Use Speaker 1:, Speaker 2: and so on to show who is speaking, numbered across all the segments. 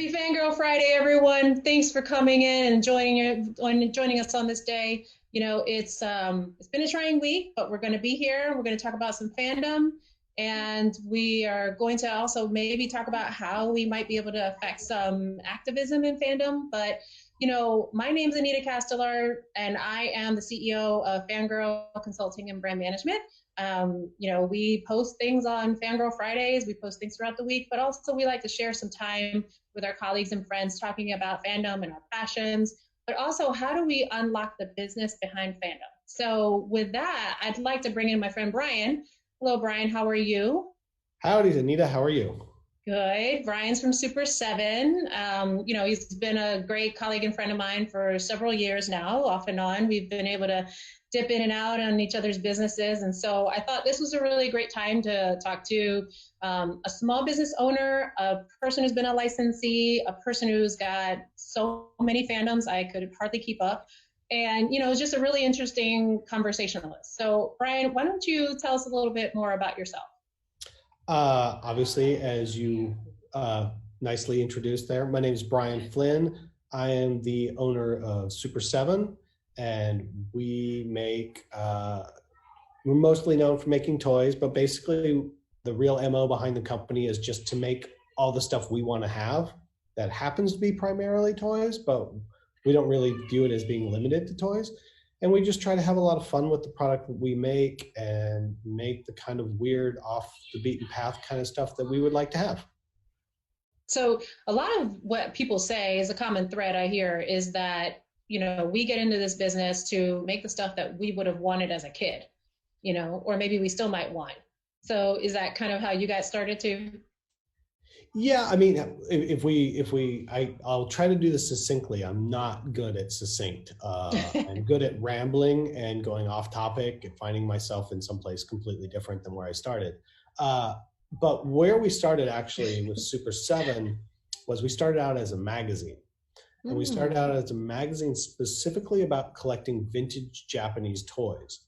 Speaker 1: Happy Fangirl Friday, everyone. Thanks for coming in and joining us on this day. It's been a trying week, but we're going to be here. We're going to talk about some fandom, and we are going to also maybe talk about how we might be able to affect some activism in fandom. But my name's Anita Castellar, and I am the CEO of FanGirl Consulting and Brand Management. We post things on Fangirl Fridays. We post things throughout the week, but also we like to share some time with our colleagues and friends talking about fandom and our passions, but also how do we unlock the business behind fandom? So with that, I'd like to bring in my friend Brian. Hello, Brian. How are you?
Speaker 2: Howdy, Anita. How are you?
Speaker 1: Good. Brian's from Super7. He's been a great colleague and friend of mine for several years now, off and on. We've been able to dip in and out on each other's businesses. And so I thought this was a really great time to talk to a small business owner, a person who's been a licensee, a person who's got so many fandoms I could hardly keep up. And, it's just a really interesting conversationalist. So Brian, why don't you tell us a little bit more about yourself?
Speaker 2: Obviously, as you nicely introduced there, my name is Brian Flynn. I am the owner of Super7, and we're mostly known for making toys, but basically the real MO behind the company is just to make all the stuff we want to have that happens to be primarily toys, but we don't really view it as being limited to toys. And we just try to have a lot of fun with the product that we make and make the kind of weird, off the beaten path kind of stuff that we would like to have.
Speaker 1: So a lot of what people say is a common thread I hear is that, we get into this business to make the stuff that we would have wanted as a kid, or maybe we still might want. So is that kind of how you got started too?
Speaker 2: Yeah, I mean, I'll try to do this succinctly. I'm not good at succinct. I'm good at rambling and going off topic and finding myself in some place completely different than where I started. But where we started actually with Super7 was we started out as a magazine. And we started out as a magazine specifically about collecting vintage Japanese toys.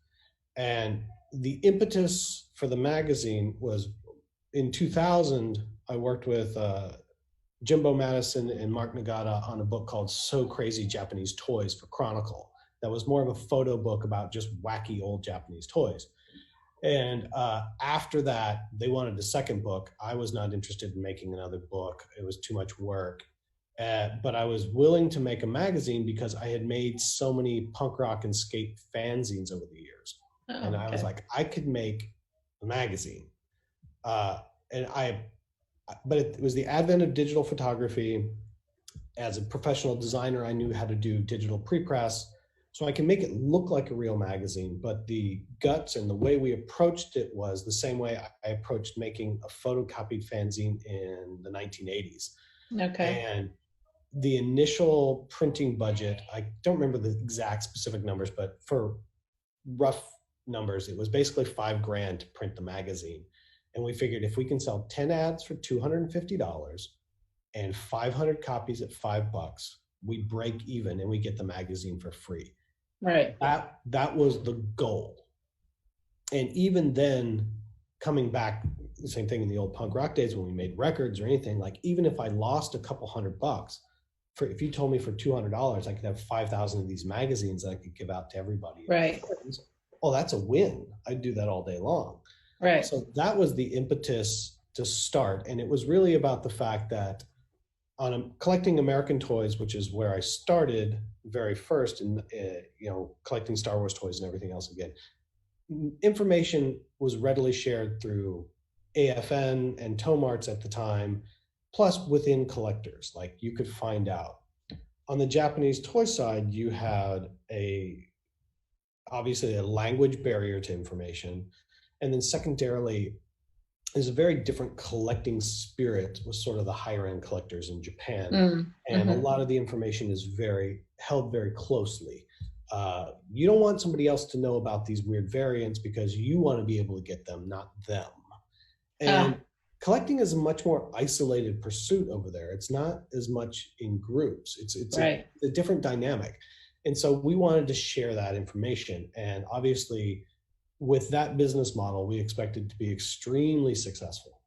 Speaker 2: And the impetus for the magazine was in 2000, I worked with Jimbo Madison and Mark Nagata on a book called So Crazy Japanese Toys for Chronicle. That was more of a photo book about just wacky old Japanese toys. And after that, they wanted a second book. I was not interested in making another book. It was too much work. But I was willing to make a magazine because I had made so many punk rock and skate fanzines over the years. And I was like, I could make a magazine. But it was the advent of digital photography. As a professional designer, I knew how to do digital pre-press, so I can make it look like a real magazine, but the guts and the way we approached it was the same way I approached making a photocopied fanzine in the 1980s.
Speaker 1: Okay.
Speaker 2: And the initial printing budget, I don't remember the exact specific numbers, but for rough numbers, it was basically $5,000 to print the magazine. And we figured if we can sell 10 ads for $250 and 500 copies at $5, we break even and we get the magazine for free.
Speaker 1: Right.
Speaker 2: That was the goal. And even then, coming back, the same thing in the old punk rock days when we made records or anything, like even if I lost a couple $100, if you told me for $200, I could have 5,000 of these magazines that I could give out to everybody.
Speaker 1: Right.
Speaker 2: Oh, that's a win. I'd do that all day long.
Speaker 1: Right.
Speaker 2: So that was the impetus to start. And it was really about the fact that collecting American toys, which is where I started very first, and collecting Star Wars toys and everything else again, information was readily shared through AFN and Tomarts at the time, plus within collectors, like you could find out. On the Japanese toy side, you had obviously a language barrier to information. And then secondarily, there's a very different collecting spirit with sort of the higher end collectors in Japan. And a lot of the information is held very closely. You don't want somebody else to know about these weird variants because you want to be able to get them, not them. And collecting is a much more isolated pursuit over there. It's not as much in groups. It's right. a different dynamic. And so we wanted to share that information. And obviously, with that business model, we expected to be extremely successful.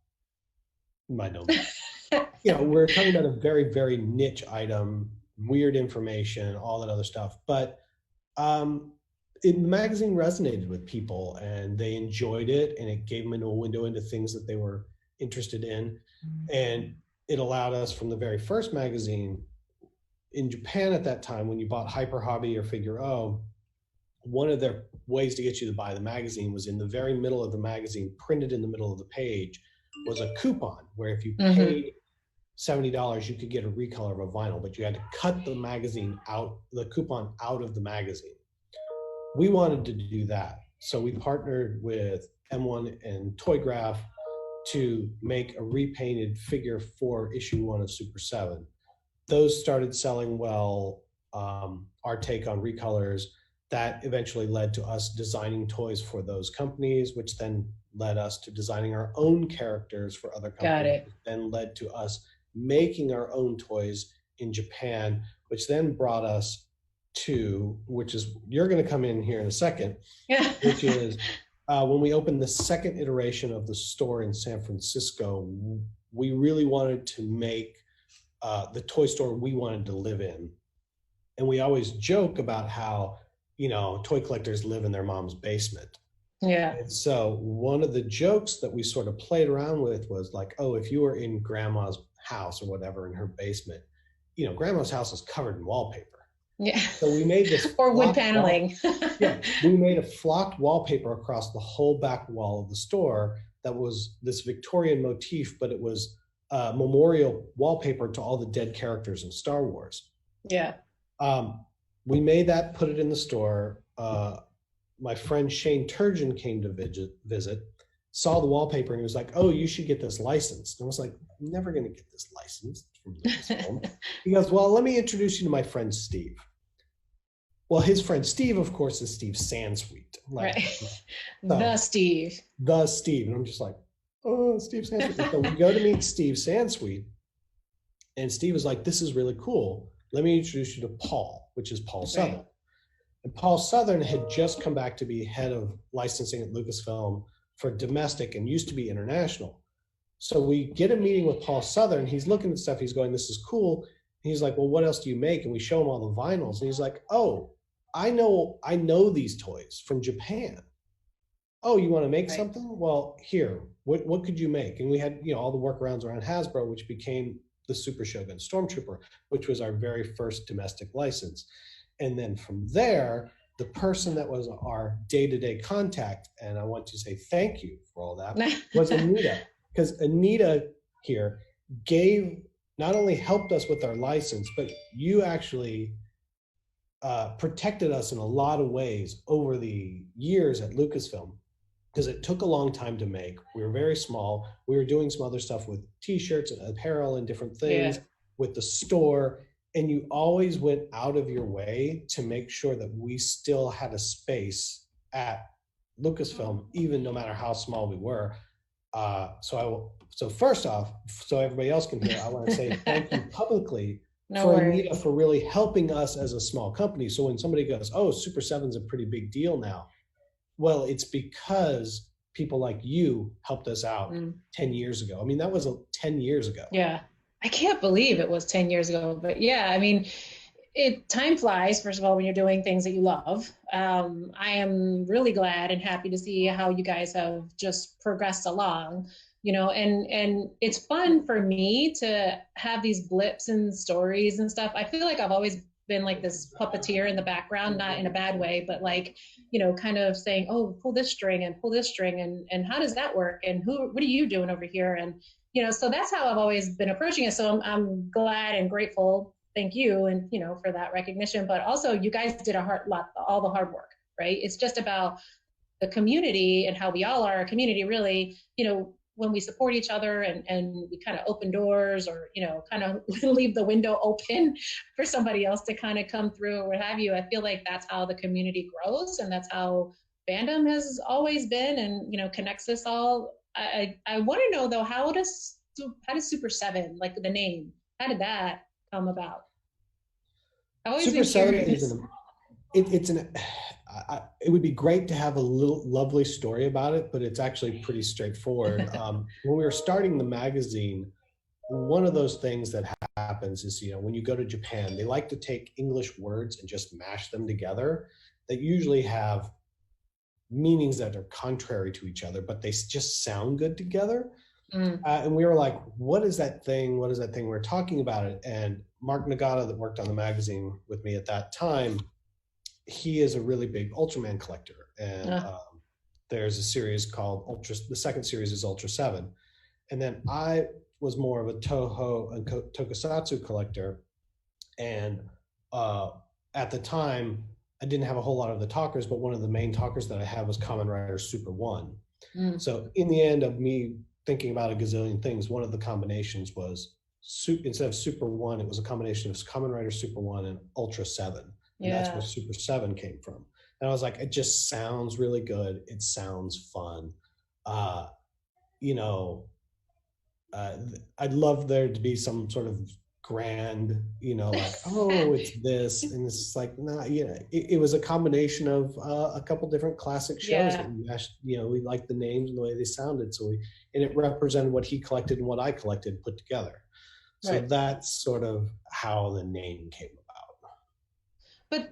Speaker 2: By no means. we're talking about a very, very niche item, weird information, all that other stuff. But the magazine resonated with people and they enjoyed it, and it gave them a window into things that they were interested in. And it allowed us, from the very first magazine in Japan at that time, when you bought Hyper Hobby or Figure O, one of their ways to get you to buy the magazine was in the very middle of the magazine, printed in the middle of the page, was a coupon where if you paid $70, you could get a recolor of a vinyl, but you had to cut the magazine out, the coupon out of the magazine. We wanted to do that. So we partnered with M1 and Toygraph to make a repainted figure for issue 1 of Super 7. Those started selling well. Our take on recolors, that eventually led to us designing toys for those companies, which then led us to designing our own characters for other companies.
Speaker 1: Got it.
Speaker 2: Then led to us making our own toys in Japan, which then brought us to, which is, you're going to come in here in a second, which is when we opened the second iteration of the store in San Francisco, we really wanted to make the toy store we wanted to live in. And we always joke about how, toy collectors live in their mom's basement.
Speaker 1: Yeah.
Speaker 2: And so one of the jokes that we sort of played around with was like, oh, if you were in grandma's house or whatever in her basement, grandma's house is covered in wallpaper.
Speaker 1: Yeah.
Speaker 2: So we made this
Speaker 1: or wood paneling.
Speaker 2: Yeah, we made a flocked wallpaper across the whole back wall of the store that was this Victorian motif, but it was memorial wallpaper to all the dead characters in Star Wars.
Speaker 1: Yeah.
Speaker 2: We made that, put it in the store. My friend Shane Turgeon came to visit, saw the wallpaper, and he was like, oh, you should get this licensed. And I was like, I'm never going to get this licensed from Lucasfilm. He goes, well, let me introduce you to my friend Steve. Well, his friend Steve, of course, is Steve Sansweet.
Speaker 1: Right. The Steve.
Speaker 2: And I'm just like, oh, Steve Sansweet. So we go to meet Steve Sansweet, and Steve is like, this is really cool. Let me introduce you to Paul, which is Paul Southern. And Paul Southern had just come back to be head of licensing at Lucasfilm for domestic and used to be international. So we get a meeting with Paul Southern. He's looking at stuff. He's going, this is cool. And he's like, well, what else do you make? And we show him all the vinyls. And he's like, oh, I know these toys from Japan. Oh, you want to make something? Well, here, what could you make? And we had, all the workarounds around Hasbro, which became the Super Shogun Stormtrooper, which was our very first domestic license. And then from there, the person that was our day-to-day contact, and I want to say thank you for all that, was Anita. Because Anita here not only helped us with our license, but you actually protected us in a lot of ways over the years at Lucasfilm, because it took a long time to make. We were very small. We were doing some other stuff with t-shirts and apparel and different things with the store. And you always went out of your way to make sure that we still had a space at Lucasfilm, even no matter how small we were. So first off, so everybody else can hear, I want to say thank you publicly Anita for really helping us as a small company. So when somebody goes, oh, Super 7's a pretty big deal now. Well, it's because people like you helped us out 10 years ago. I mean, that was 10 years ago.
Speaker 1: Yeah. I can't believe it was 10 years ago, but yeah, I mean, time flies, first of all, when you're doing things that you love. I am really glad and happy to see how you guys have just progressed along, and it's fun for me to have these blips and stories and stuff. I feel like I've always been like this puppeteer in the background, not in a bad way, but like, kind of saying, oh, pull this string and how does that work? And what are you doing over here? And, so that's how I've always been approaching it. So I'm glad and grateful. Thank you. And, for that recognition, but also you guys did all the hard work, right? It's just about the community and how we all are a community, really, when we support each other and we kind of open doors or, kind of leave the window open for somebody else to kind of come through or what have you. I feel like that's how the community grows, and that's how fandom has always been and, connects us all. I want to know though, how does Super 7, like the name, how did that come about?
Speaker 2: Super 7 is it would be great to have a little lovely story about it, but it's actually pretty straightforward. When we were starting the magazine, one of those things that happens is, when you go to Japan, they like to take English words and just mash them together that usually have meanings that are contrary to each other, but they just sound good together.
Speaker 1: Mm.
Speaker 2: And we were like, what is that thing? What is that thing? We we're talking about it. And Mark Nagata, that worked on the magazine with me at that time, he is a really big Ultraman collector. And there's a series called the second series is Ultra 7. And then I was more of a Toho and Tokusatsu collector. And at the time, I didn't have a whole lot of the talkers, but one of the main talkers that I had was Kamen Rider Super 1.
Speaker 1: Mm.
Speaker 2: So in the end of me thinking about a gazillion things, one of the combinations was, instead of Super 1, it was a combination of Kamen Rider Super 1 and Ultra 7. And that's where Super 7 came from. And I was like, it just sounds really good. It sounds fun. I'd love there to be some sort of grand, like, oh, it's this. And it's like, nah, it was a combination of a couple different classic shows that we mashed, we liked the names and the way they sounded. And it represented what he collected and what I collected put together. So that's sort of how the name came about.
Speaker 1: But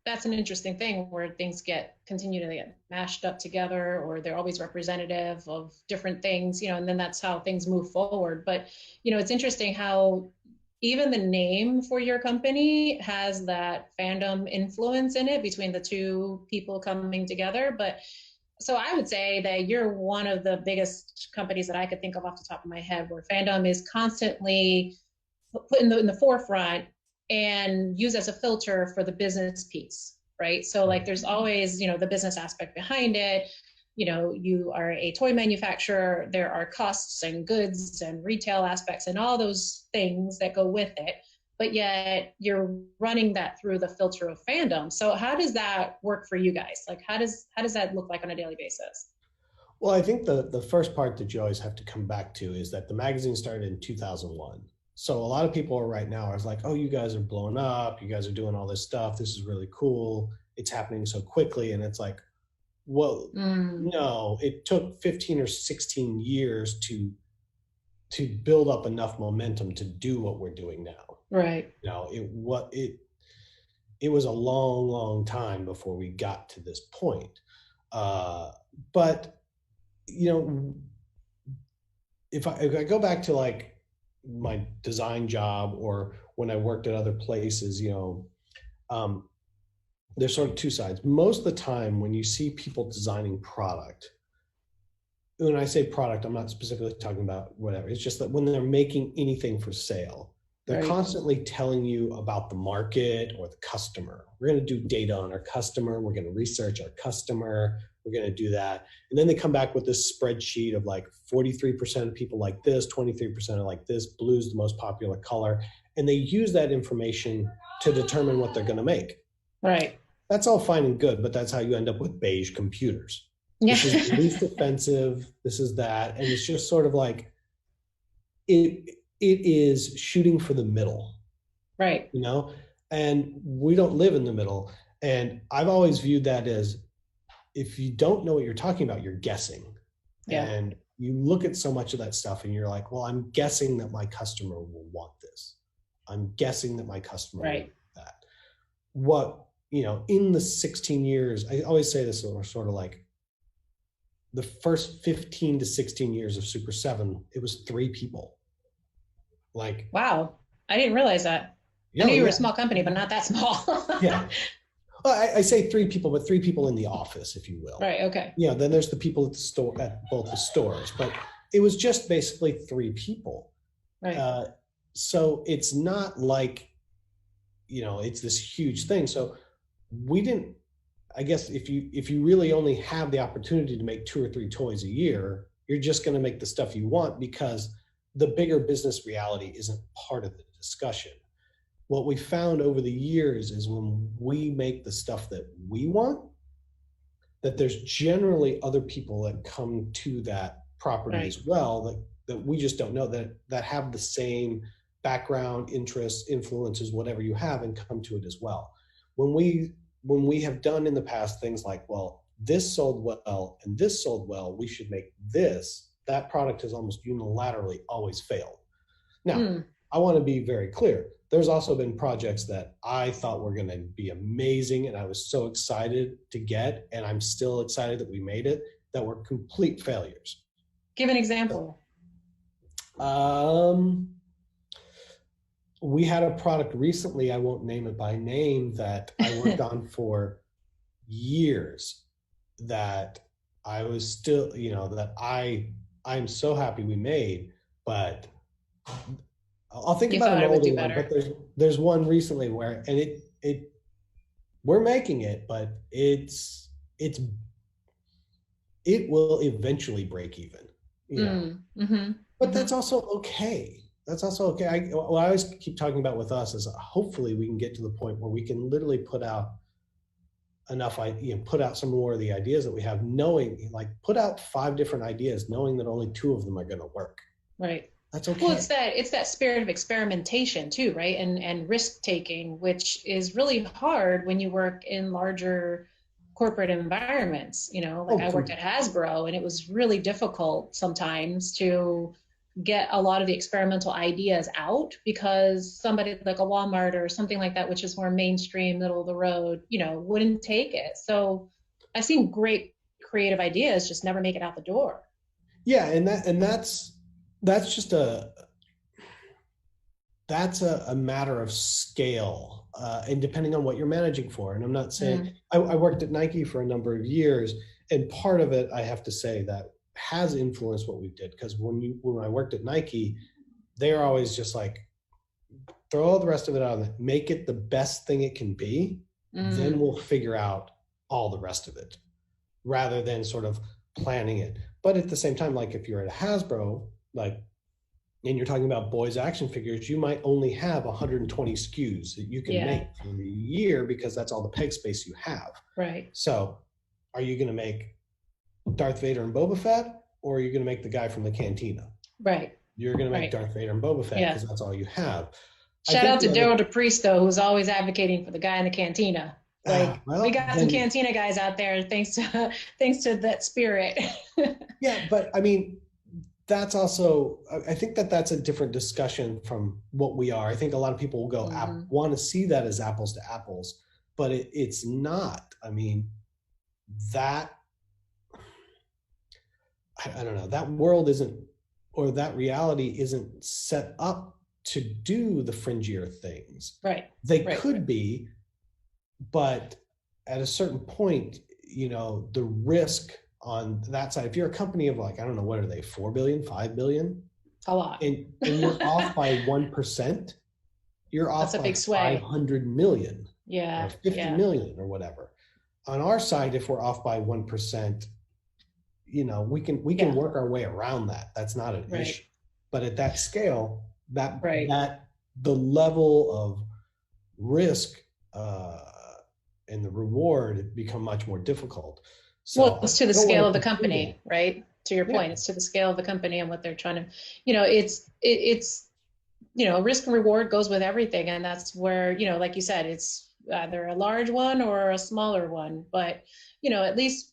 Speaker 1: that's an interesting thing where things continue to get mashed up together, or they're always representative of different things, and then that's how things move forward. But it's interesting how even the name for your company has that fandom influence in it between the two people coming together. But so I would say that you're one of the biggest companies that I could think of off the top of my head where fandom is constantly put in the forefront and used as a filter for the business piece, right? So like there's always, the business aspect behind it. You are a toy manufacturer, there are costs and goods and retail aspects and all those things that go with it. But yet you're running that through the filter of fandom. So how does that work for you guys? Like how does that look like on a daily basis?
Speaker 2: Well, I think the first part that you always have to come back to is that the magazine started in 2001. So a lot of people right now are like, oh, you guys are blowing up. You guys are doing all this stuff. This is really cool. It's happening so quickly. And it's like, well, no, it took 15 or 16 years to build up enough momentum to do what we're doing now.
Speaker 1: Right.
Speaker 2: It was a long, long time before we got to this point. But, if I go back to like my design job or when I worked at other places, there's sort of two sides. Most of the time when you see people designing product, when I say product, I'm not specifically talking about whatever. It's just that when they're making anything for sale, they're constantly telling you about the market or the customer. We're going to do data on our customer. We're going to research our customer. We're going to do that. And then they come back with this spreadsheet of like 43% of people like this, 23% are like this, blue's the most popular color. And they use that information to determine what they're going to make.
Speaker 1: Right.
Speaker 2: That's all fine and good, but that's how you end up with beige computers. This is the least offensive. This is that. And it's just sort of like, it is shooting for the middle.
Speaker 1: Right.
Speaker 2: And we don't live in the middle. And I've always viewed that as, if you don't know what you're talking about, you're guessing. Yeah. And you look at so much of that stuff and you're like, well, I'm guessing that my customer will want this. I'm guessing that my customer will want that. What, in the 16 years, I always say this sort of like the first 15 to 16 years of Super 7, it was 3 people. Like,
Speaker 1: wow, I didn't realize that. I knew you were a small company, but not that small.
Speaker 2: Yeah. Well, I say 3 people, but 3 people in the office, if you will.
Speaker 1: Right. Okay.
Speaker 2: Yeah. Then there's the people at the store, at both the stores, but it was just basically 3 people.
Speaker 1: Right.
Speaker 2: So it's not like, it's this huge thing. So we didn't, I guess if you really only have the opportunity to make 2 or 3 toys a year, you're just going to make the stuff you want because the bigger business reality isn't part of the discussion. What we found over the years is when we make the stuff that we want, that there's generally other people that come to that property as well, that we just don't know, that have the same background, interests, influences, whatever you have, and come to it as well. When we have done in the past things like, well, this sold well and this sold well, we should make this, that product has almost unilaterally always failed. Now,
Speaker 1: Mm.
Speaker 2: I want to be very clear. There's also been projects that I thought were going to be amazing and I was so excited to get, and I'm still excited that we made it, that were complete failures.
Speaker 1: Give an example.
Speaker 2: Um, we had a product recently, I won't name it by name, that I worked on for years, that I was still, that I'm so happy we made, but I'll think
Speaker 1: You
Speaker 2: about
Speaker 1: thought
Speaker 2: an
Speaker 1: it would
Speaker 2: older
Speaker 1: do
Speaker 2: one, but
Speaker 1: better.
Speaker 2: there's one recently where, and it we're making it, but it will eventually break even,
Speaker 1: Mm. Mm-hmm.
Speaker 2: but
Speaker 1: Mm-hmm.
Speaker 2: that's also okay. That's also okay. What I always keep talking about with us is hopefully we can get to the point where we can literally put out enough, put out some more of the ideas that we have, knowing, like, put out 5 different ideas, knowing that only 2 of them are going to work.
Speaker 1: Right.
Speaker 2: That's
Speaker 1: Well,
Speaker 2: okay.
Speaker 1: it's that spirit of experimentation too, right? And risk taking, which is really hard when you work in larger corporate environments. Like
Speaker 2: Oh,
Speaker 1: I worked at Hasbro, and it was really difficult sometimes to get a lot of the experimental ideas out because somebody like a Walmart or something like that, which is more mainstream, middle of the road, wouldn't take it. So I've seen great creative ideas just never make it out the door.
Speaker 2: yeah, that's just a matter of scale, and depending on what you're managing for. And I'm not saying,
Speaker 1: Mm,
Speaker 2: I worked at Nike for a number of years, and part of it, I have to say, that has influenced what we did, because when I worked at Nike, they are always just like, throw all the rest of it out of it, make it the best thing it can be, then
Speaker 1: mm,
Speaker 2: we'll figure out all the rest of it, rather than sort of planning it. But at the same time, like if you're at Hasbro, like, and you're talking about boys action figures, you might only have 120 SKUs that you can
Speaker 1: yeah,
Speaker 2: make for the year, because that's all the peg space you have.
Speaker 1: right,
Speaker 2: So are you going to make Darth Vader and Boba Fett, or are you going to make the guy from the cantina?
Speaker 1: right,
Speaker 2: You're going to make
Speaker 1: right.
Speaker 2: Darth Vader and Boba Fett
Speaker 1: Yeah.
Speaker 2: because that's all you have. I
Speaker 1: Shout
Speaker 2: think
Speaker 1: out to
Speaker 2: the other,
Speaker 1: Daryl DePriest though, who's always advocating for the guy in the cantina. Like we
Speaker 2: well,
Speaker 1: got some
Speaker 2: then,
Speaker 1: cantina guys out there, thanks to thanks to that spirit.
Speaker 2: yeah, but I mean, that's also, I think that that's a different discussion from what we are. I think a lot of people will go
Speaker 1: Hmm.
Speaker 2: want to see that as apples to apples, but it's not. I mean, that, I don't know, that world isn't, or that reality isn't set up to do the fringier things.
Speaker 1: Right,
Speaker 2: They
Speaker 1: right,
Speaker 2: could
Speaker 1: right.
Speaker 2: be, but at a certain point, the risk on that side, if you're a company of, like, I don't know, what are they, 4 billion, 5 billion,
Speaker 1: A lot.
Speaker 2: and you're off by 1%, you're
Speaker 1: That's
Speaker 2: off
Speaker 1: a
Speaker 2: by
Speaker 1: big sway.
Speaker 2: 500 million or
Speaker 1: Yeah,
Speaker 2: 50
Speaker 1: yeah,
Speaker 2: million or whatever. On our side, if we're off by 1%, we can
Speaker 1: yeah.
Speaker 2: work our way around that. That's not an
Speaker 1: Right,
Speaker 2: issue. But at that scale,
Speaker 1: right.
Speaker 2: the level of risk, uh, and the reward become much more difficult.
Speaker 1: Well,
Speaker 2: So
Speaker 1: it's to the
Speaker 2: I don't
Speaker 1: scale
Speaker 2: want
Speaker 1: of
Speaker 2: to
Speaker 1: the
Speaker 2: preclude
Speaker 1: company,
Speaker 2: it.
Speaker 1: right? To your
Speaker 2: Yeah.
Speaker 1: point, it's to the scale of the company and what they're trying to, it's risk and reward goes with everything. And that's where, like you said, it's either a large one or a smaller one. But, at least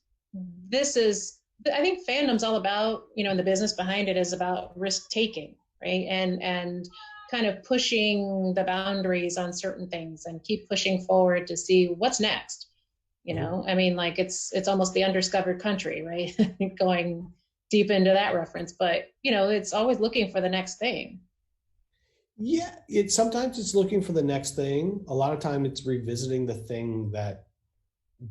Speaker 1: this is, I think fandom's all about, and the business behind it is about risk taking, right? And kind of pushing the boundaries on certain things and keep pushing forward to see what's next.
Speaker 2: Mhm.
Speaker 1: I mean, like it's almost the undiscovered country, right? Going deep into that reference, but it's always looking for the next thing.
Speaker 2: Yeah, sometimes it's looking for the next thing. A lot of time it's revisiting the thing that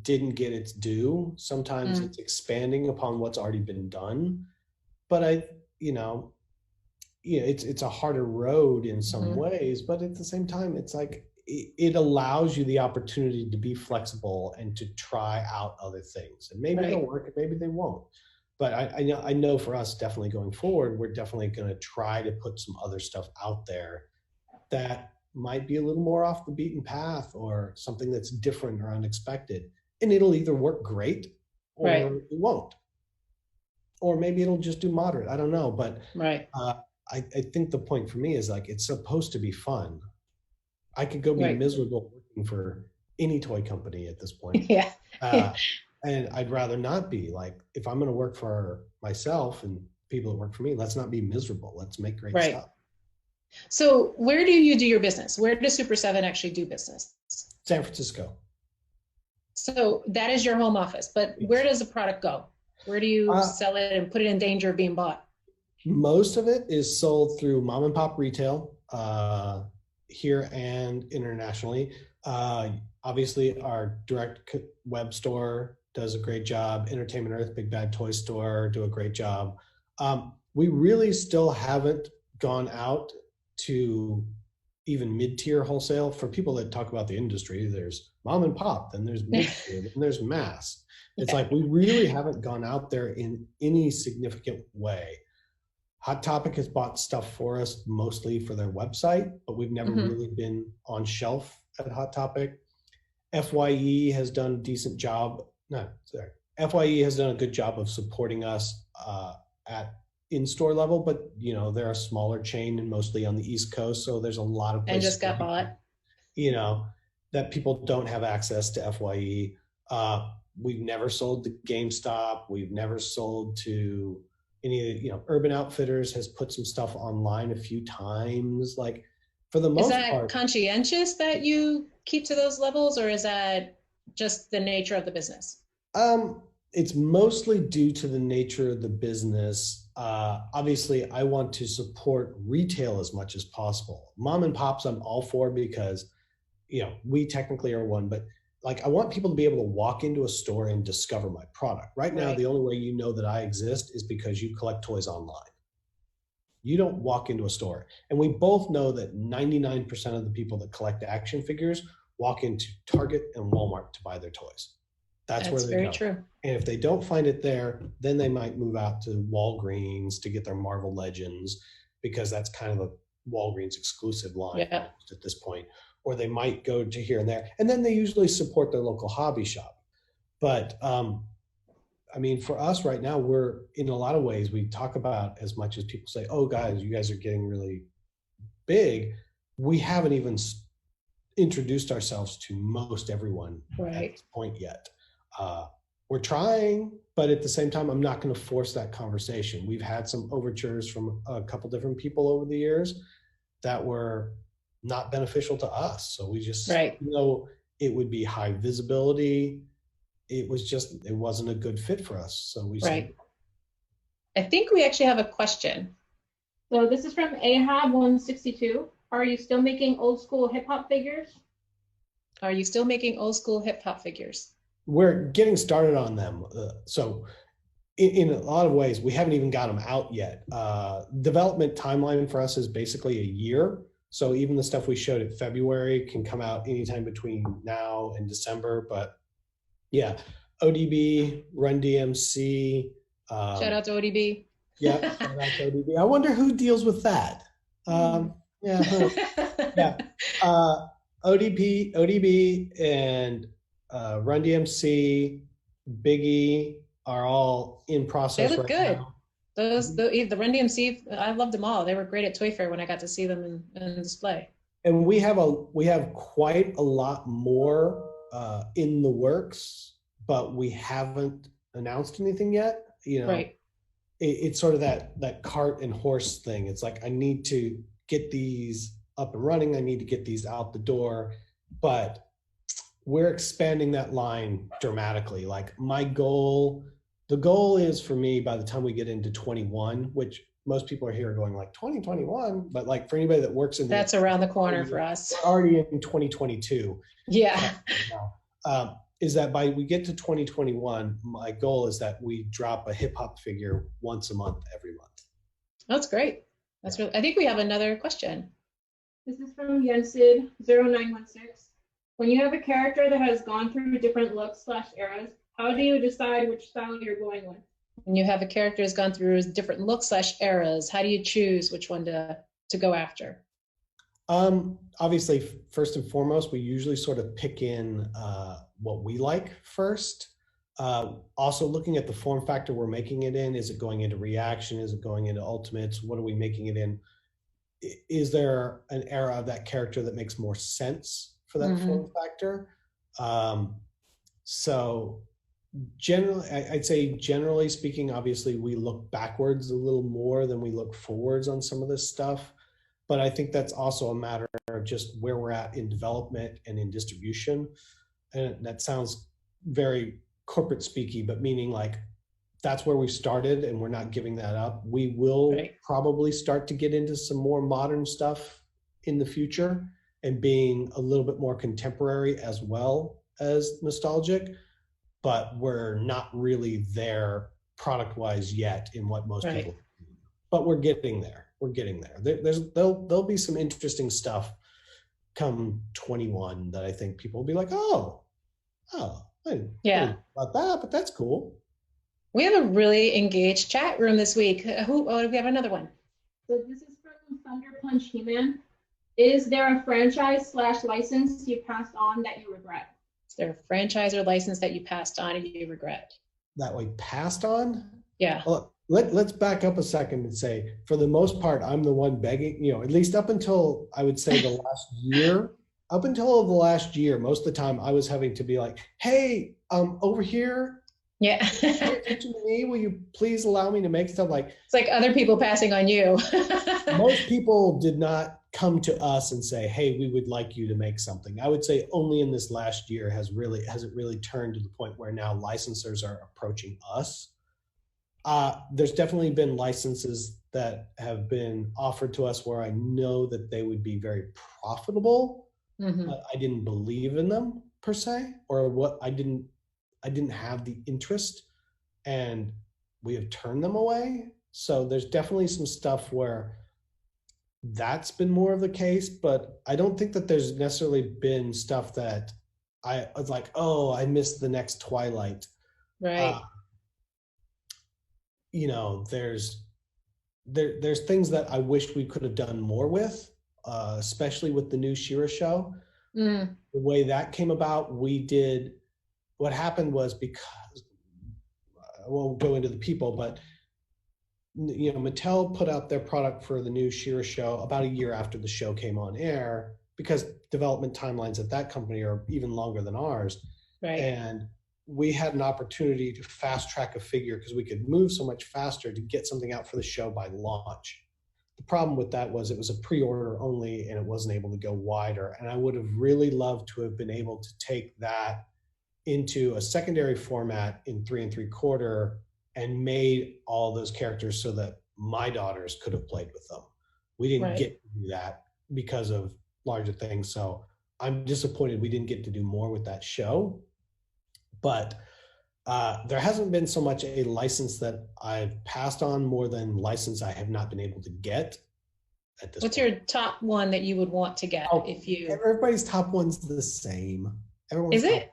Speaker 2: didn't get its due. Sometimes
Speaker 1: Mm,
Speaker 2: it's expanding upon what's already been done. But you know, it's a harder road in some
Speaker 1: mm-hmm.
Speaker 2: ways, but at the same time, it's like it allows you the opportunity to be flexible and to try out other things. And maybe they'll
Speaker 1: Right,
Speaker 2: work and maybe they won't. But I know for us, definitely going forward, we're definitely going to try to put some other stuff out there that might be a little more off the beaten path, or something that's different or unexpected. And it'll either work great
Speaker 1: right,
Speaker 2: or it won't. Or maybe it'll just do moderate. I don't know. But
Speaker 1: right,
Speaker 2: uh, I think the point for me is, like, it's supposed to be fun. I could go be
Speaker 1: right.
Speaker 2: miserable working for any toy company at this point.
Speaker 1: Yeah,
Speaker 2: Uh, and I'd rather not be. Like, if I'm going to work for myself and people that work for me, let's not be miserable. Let's make great
Speaker 1: right.
Speaker 2: stuff.
Speaker 1: So where do you do your business? Where does Super7 actually do business?
Speaker 2: San Francisco.
Speaker 1: So that is your home office, but where
Speaker 2: Yes.
Speaker 1: does the product go? Where do you
Speaker 2: Uh,
Speaker 1: sell it and put it in danger of being bought?
Speaker 2: Most of it is sold through mom and pop retail here and internationally. Obviously, our direct web store does a great job. Entertainment Earth, Big Bad Toy Store do a great job. We really still haven't gone out to even mid-tier wholesale. For people that talk about the industry, there's mom and pop, then there's mid-tier, then there's mass. It's
Speaker 1: Yeah.
Speaker 2: like we really haven't gone out there in any significant way. Hot Topic has bought stuff for us mostly for their website, but we've never
Speaker 1: Mm-hmm.
Speaker 2: really been on shelf at Hot Topic. FYE has done a decent job. No, sorry. FYE has done a good job of supporting us at in-store level, but they're a smaller chain and mostly on the East Coast, so there's a lot of
Speaker 1: And
Speaker 2: places
Speaker 1: just
Speaker 2: where
Speaker 1: got bought.
Speaker 2: you know that people don't have access to FYE. We've never sold to GameStop. We've never sold to any, Urban Outfitters has put some stuff online a few times. Like for the
Speaker 1: Is
Speaker 2: most
Speaker 1: that
Speaker 2: part,
Speaker 1: conscientious that you keep to those levels, or is that just the nature of the business?
Speaker 2: it's mostly due to the nature of the business. Obviously, I want to support retail as much as possible. Mom and pops, I'm all for because we technically are one, but like I want people to be able to walk into a store and discover my product. Right now,
Speaker 1: Right.
Speaker 2: the only way you know that I exist is because you collect toys online. You don't walk into a store. And we both know that 99% of the people that collect action figures walk into Target and Walmart to buy their toys. That's where
Speaker 1: That's
Speaker 2: they
Speaker 1: very
Speaker 2: go.
Speaker 1: true.
Speaker 2: And if they don't find it there, then they might move out to Walgreens to get their Marvel Legends because that's kind of a Walgreens exclusive line
Speaker 1: Yeah.
Speaker 2: at this point. Or they might go to here and there. And then they usually support their local hobby shop. But I mean, for us right now, we're in a lot of ways, we talk about as much as people say, oh, guys, you guys are getting really big. We haven't even introduced ourselves to most everyone at
Speaker 1: Right.
Speaker 2: this point yet. Uh, we're trying, but at the same time, I'm not going to force that conversation. We've had some overtures from a couple different people over the years that were not beneficial to us. So we just,
Speaker 1: Right.
Speaker 2: it would be high visibility. It wasn't a good fit for us. So we said,
Speaker 1: Right. I think we actually have a question.
Speaker 3: So this is from Ahab 162. Are you still making old school hip hop figures?
Speaker 1: Are you still making old school hip hop figures?
Speaker 2: we're getting started on them. So in a lot of ways, we haven't even got them out yet. Development timeline for us is basically a year. So even the stuff we showed in February can come out anytime between now and December. But yeah, ODB, Run DMC.
Speaker 1: Shout out to ODB.
Speaker 2: Yeah, shout out to ODB. I wonder who deals with that. Yeah, yeah. ODB, and Run DMC, Biggie are all in
Speaker 1: They
Speaker 2: process
Speaker 1: look
Speaker 2: right
Speaker 1: good.
Speaker 2: now.
Speaker 1: The Run DMC, I loved them all. They were great at Toy Fair when I got to see them in display.
Speaker 2: And we have quite a lot more in the works, but we haven't announced anything yet.
Speaker 1: Right.
Speaker 2: It's sort of that cart and horse thing. It's like I need to get these up and running. I need to get these out the door, but we're expanding that line dramatically. Like the goal is for me by the time we get into 21, which most people are here going like 2021, but like for anybody that works in
Speaker 1: That's around the corner for us.
Speaker 2: we're already in 2022.
Speaker 1: Yeah.
Speaker 2: Is that by we get to 2021, my goal is that we drop a hip hop figure once a month, every month.
Speaker 1: That's great. That's really, I think we have another question.
Speaker 3: This is from Yensid0916. When you have a character that has gone through different looks / eras, how do you decide which style you're going with?
Speaker 1: When you have a character who's gone through different looks / eras, how do you choose which one to go after?
Speaker 2: Obviously, first and foremost, we usually sort of pick in what we like first. Also looking at the form factor we're making it in. Is it going into reaction? Is it going into ultimates? What are we making it in? Is there an era of that character that makes more sense for that form factor? So generally, I'd say generally speaking, obviously we look backwards a little more than we look forwards on some of this stuff. but I think that's also a matter of just where we're at in development and in distribution. And that sounds very corporate speaky, but meaning like that's where we started and we're not giving that up. We will probably start to get into some more modern stuff in the future and being a little bit more contemporary as well as nostalgic, but we're not really there product wise yet in what most people, but we're getting there. We're getting there. There'll be some interesting stuff come 21 that I think people will be like, I didn't know about that, but that's cool.
Speaker 1: We have a really engaged chat room this week. Do we have another one?
Speaker 3: So this is from Thunder Punch He-Man. Is there a franchise / license you passed on that you regret?
Speaker 1: Is there a franchise or license that you passed on and you regret?
Speaker 2: That we passed on?
Speaker 1: Yeah.
Speaker 2: Well, let's back up a second and say, for the most part, I'm the one begging, at least up until I would say the last year, most of the time I was having to be like, hey, over here,
Speaker 1: pay
Speaker 2: attention to me. Will you please allow me to make stuff? Like,
Speaker 1: it's like other people passing on you.
Speaker 2: Most people did not come to us and say, hey, we would like you to make something. I would say only in this last year has it really turned to the point where now licensors are approaching us. There's definitely been licenses that have been offered to us where I know that they would be very profitable, but I didn't believe in them per se, or what I didn't have the interest, and we have turned them away. So there's definitely some stuff where that's been more of the case, but I don't think that there's necessarily been stuff that I was like, oh, I missed the next Twilight.
Speaker 1: Right.
Speaker 2: There's things that I wish we could have done more with, especially with the new She-Ra show. The way that came about, what happened was, because I won't go into the people, but Mattel put out their product for the new She-Ra show about a year after the show came on air, because development timelines at that company are even longer than ours.
Speaker 1: Right.
Speaker 2: And we had an opportunity to fast track a figure because we could move so much faster to get something out for the show by launch. The problem with that was it was a pre-order only and it wasn't able to go wider. And I would have really loved to have been able to take that into a secondary format in 3 3/4 and made all those characters so that my daughters could have played with them. We didn't get to do that because of larger things. So I'm disappointed we didn't get to do more with that show. But there hasn't been so much a license that I've passed on more than license I have not been able to get at this
Speaker 1: What's
Speaker 2: point.
Speaker 1: your top one that you would want to get if you...
Speaker 2: Everybody's top one's the same.
Speaker 1: Is it?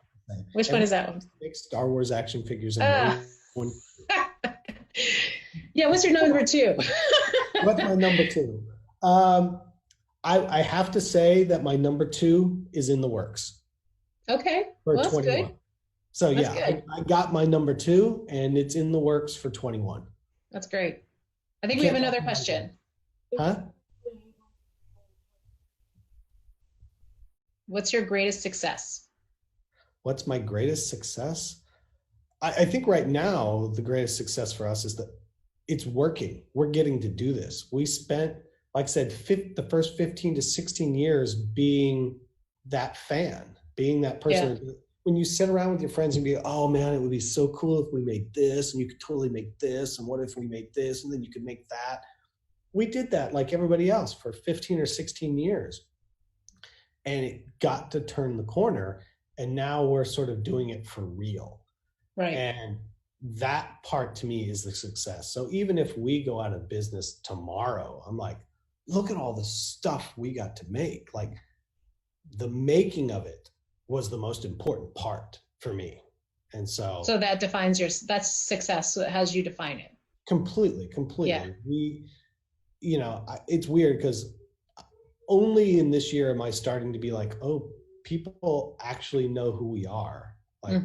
Speaker 1: Which one is that one?
Speaker 2: Big Star Wars action figures. And
Speaker 1: yeah, what's your number 2?
Speaker 2: What's my number 2? I have to say that my number 2 is in the works.
Speaker 1: Okay,
Speaker 2: for
Speaker 1: well,
Speaker 2: 21.
Speaker 1: Good.
Speaker 2: So I got my number 2 and it's in the works for 21.
Speaker 1: That's great. I think we have another question.
Speaker 2: Huh?
Speaker 1: What's your greatest success?
Speaker 2: What's my greatest success? I think right now, the greatest success for us is that it's working. We're getting to do this. We spent, like I said, the first 15 to 16 years being that fan, being that person. Yeah. When you sit around with your friends and be, oh man, it would be so cool if we made this, and you could totally make this, and what if we made this, and then you could make that. We did that like everybody else for 15 or 16 years. And it got to turn the corner, and now we're sort of doing it for real.
Speaker 1: Right.
Speaker 2: And that part to me is the success. So even if we go out of business tomorrow, I'm like, look at all the stuff we got to make. Like, the making of it was the most important part for me. And so
Speaker 1: that defines that's success. So how do you define it?
Speaker 2: Completely.
Speaker 1: Yeah.
Speaker 2: It's weird because only in this year am I starting to be like, oh, people actually know who we are. Like,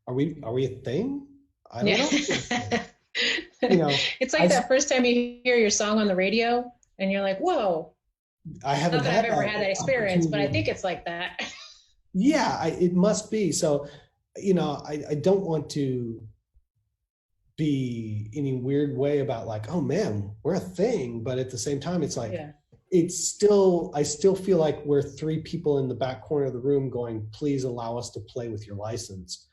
Speaker 2: are we a thing? I don't know.
Speaker 1: It's like that first time you hear your song on the radio and you're like, whoa.
Speaker 2: I haven't
Speaker 1: Not that I've ever had that experience, but I think it's like that.
Speaker 2: Yeah, it must be. So, I don't want to be any weird way about like, oh man, we're a thing. But at the same time, it's like,
Speaker 1: Yeah.
Speaker 2: I still feel like we're three people in the back corner of the room going, please allow us to play with your license.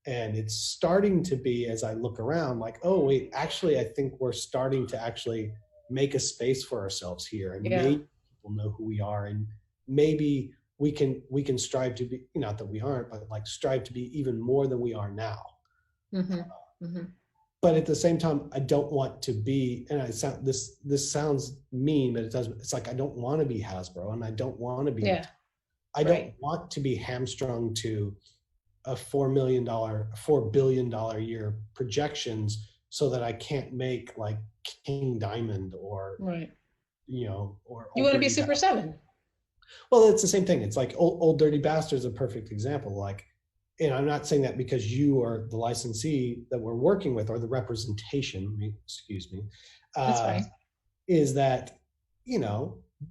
Speaker 2: And it's starting to be, as I look around, like, oh wait, actually, I think we're starting to actually make a space for ourselves here. And
Speaker 1: Yeah.
Speaker 2: maybe people know who we are. And maybe we can strive to be, not that we aren't, but like strive to be even more than we are now.
Speaker 1: Mm-hmm. Mm-hmm.
Speaker 2: But at the same time, I don't want to be, and this sounds mean, but it doesn't. It's like I don't want to be Hasbro, and I don't want to be.
Speaker 1: Yeah.
Speaker 2: I don't want to be hamstrung to a $4 billion a year projections, so that I can't make like King Diamond or
Speaker 1: Right.
Speaker 2: or
Speaker 1: You want to be Super7.
Speaker 2: Well, it's the same thing. It's like old Dirty Bastard is a perfect example. Like, and I'm not saying that because you are the licensee that we're working with or the representation, excuse me,
Speaker 1: That's fine.
Speaker 2: is that,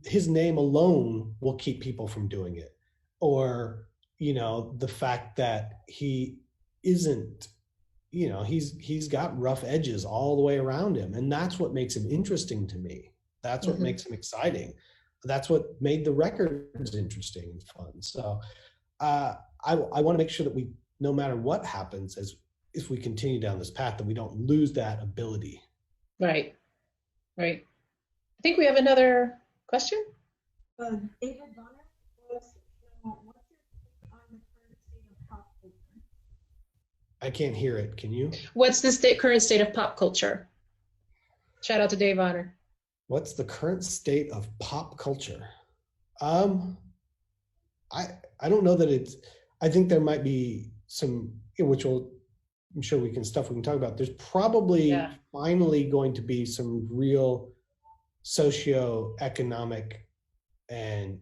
Speaker 2: his name alone will keep people from doing it. Or, the fact that he isn't, he's got rough edges all the way around him. And that's what makes him interesting to me. That's what makes him exciting. That's what made the records interesting and fun. So I want to make sure that we, no matter what happens, if we continue down this path, that we don't lose that ability.
Speaker 1: Right. I think we have another question.
Speaker 3: David Bonner what's your take on the current state of pop culture?
Speaker 2: I can't hear it. Can you?
Speaker 1: What's the current state of pop culture? Shout out to Dave Bonner.
Speaker 2: What's the current state of pop culture? I don't know that it's. I think there might be some, which I'm sure we can talk about. There's probably finally going to be some real socioeconomic and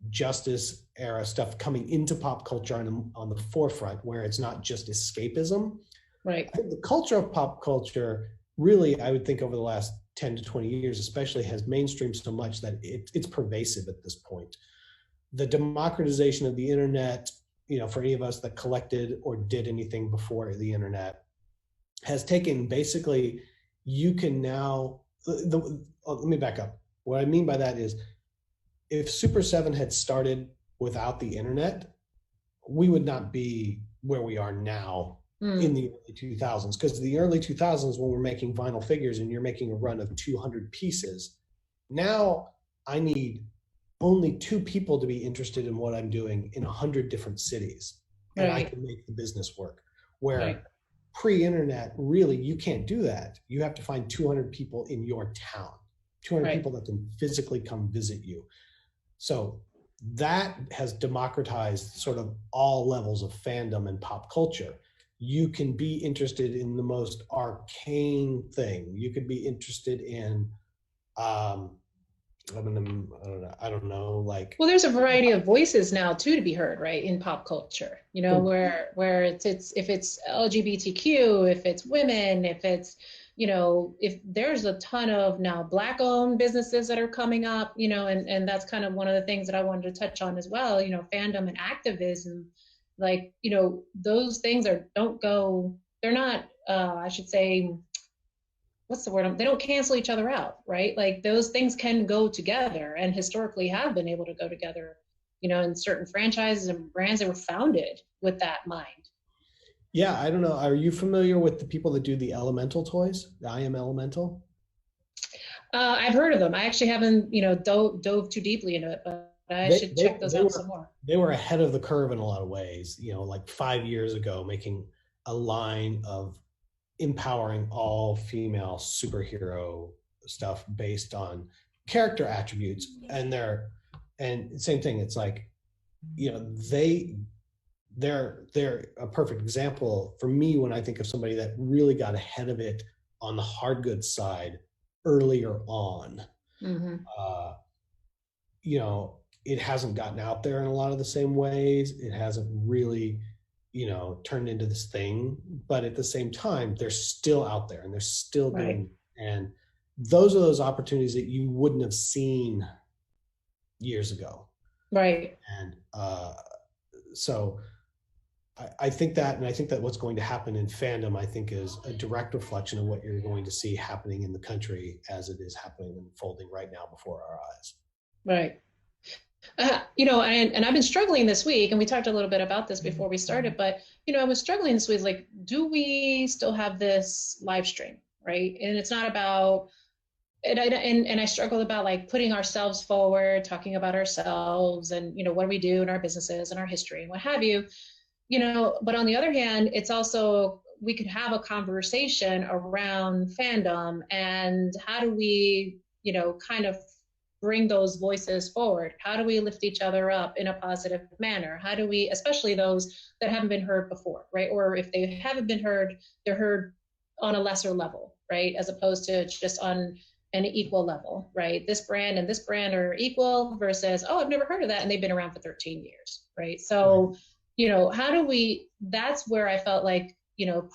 Speaker 2: injustice era stuff coming into pop culture on the forefront, where it's not just escapism.
Speaker 1: Right.
Speaker 2: I think the culture of pop culture really, I would think over the last 10 to 20 years especially, has mainstreamed so much that it's pervasive at this point. The democratization of the internet, for any of us that collected or did anything before the internet, has taken basically, you can now, let me back up. What I mean by that is, if Super7 had started without the internet, we would not be where we are now in the early 2000s. Because the early 2000s, when we're making vinyl figures and you're making a run of 200 pieces, now I need only 2 people to be interested in what I'm doing in 100 different cities, and I can make the business work. Where pre-internet, really, you can't do that. You have to find 200 people in your town, 200 people that can physically come visit you. So that has democratized sort of all levels of fandom and pop culture. You can be interested in the most arcane thing. You could be interested in, I don't know, like.
Speaker 1: Well, there's a variety of voices now too to be heard, right, in pop culture. Where it's if it's LGBTQ, if it's women, if it's if there's a ton of now Black-owned businesses that are coming up, and that's kind of one of the things that I wanted to touch on as well. Fandom and activism, like those things they're not. I should say, what's the word? They don't cancel each other out, right? Like those things can go together, and historically have been able to go together. In certain franchises and brands that were founded with that mind.
Speaker 2: Yeah, I don't know. Are you familiar with the people that do the Elemental toys? The I Am Elemental?
Speaker 1: I've heard of them. I actually haven't, dove too deeply into it, but I should check those out some more.
Speaker 2: They were ahead of the curve in a lot of ways, like 5 years ago, making a line of empowering all female superhero stuff based on character attributes. And same thing. It's like, they're a perfect example for me when I think of somebody that really got ahead of it on the hard goods side earlier on. It hasn't gotten out there in a lot of the same ways. It hasn't really, turned into this thing, but at the same time, they're still out there and they're still doing, and those are those opportunities that you wouldn't have seen years ago.
Speaker 1: Right.
Speaker 2: And so I think that, and I think that what's going to happen in fandom, I think, is a direct reflection of what you're going to see happening in the country as it is happening and unfolding right now before our eyes.
Speaker 1: Right. And I've been struggling this week, and we talked a little bit about this before we started, but, I was struggling this week, like, do we still have this live stream, right? And it's not about, and I struggled about like putting ourselves forward, talking about ourselves and, what do we do in our businesses and our history and what have you, but on the other hand, it's also, we could have a conversation around fandom and how do we, kind of bring those voices forward? How do we lift each other up in a positive manner? How do we, especially those that haven't been heard before, right? Or if they haven't been heard, they're heard on a lesser level, right? As opposed to just on an equal level, right? This brand and this brand are equal versus, oh, I've never heard of that. And they've been around for 13 years, right? So, how do we, that's where I felt like,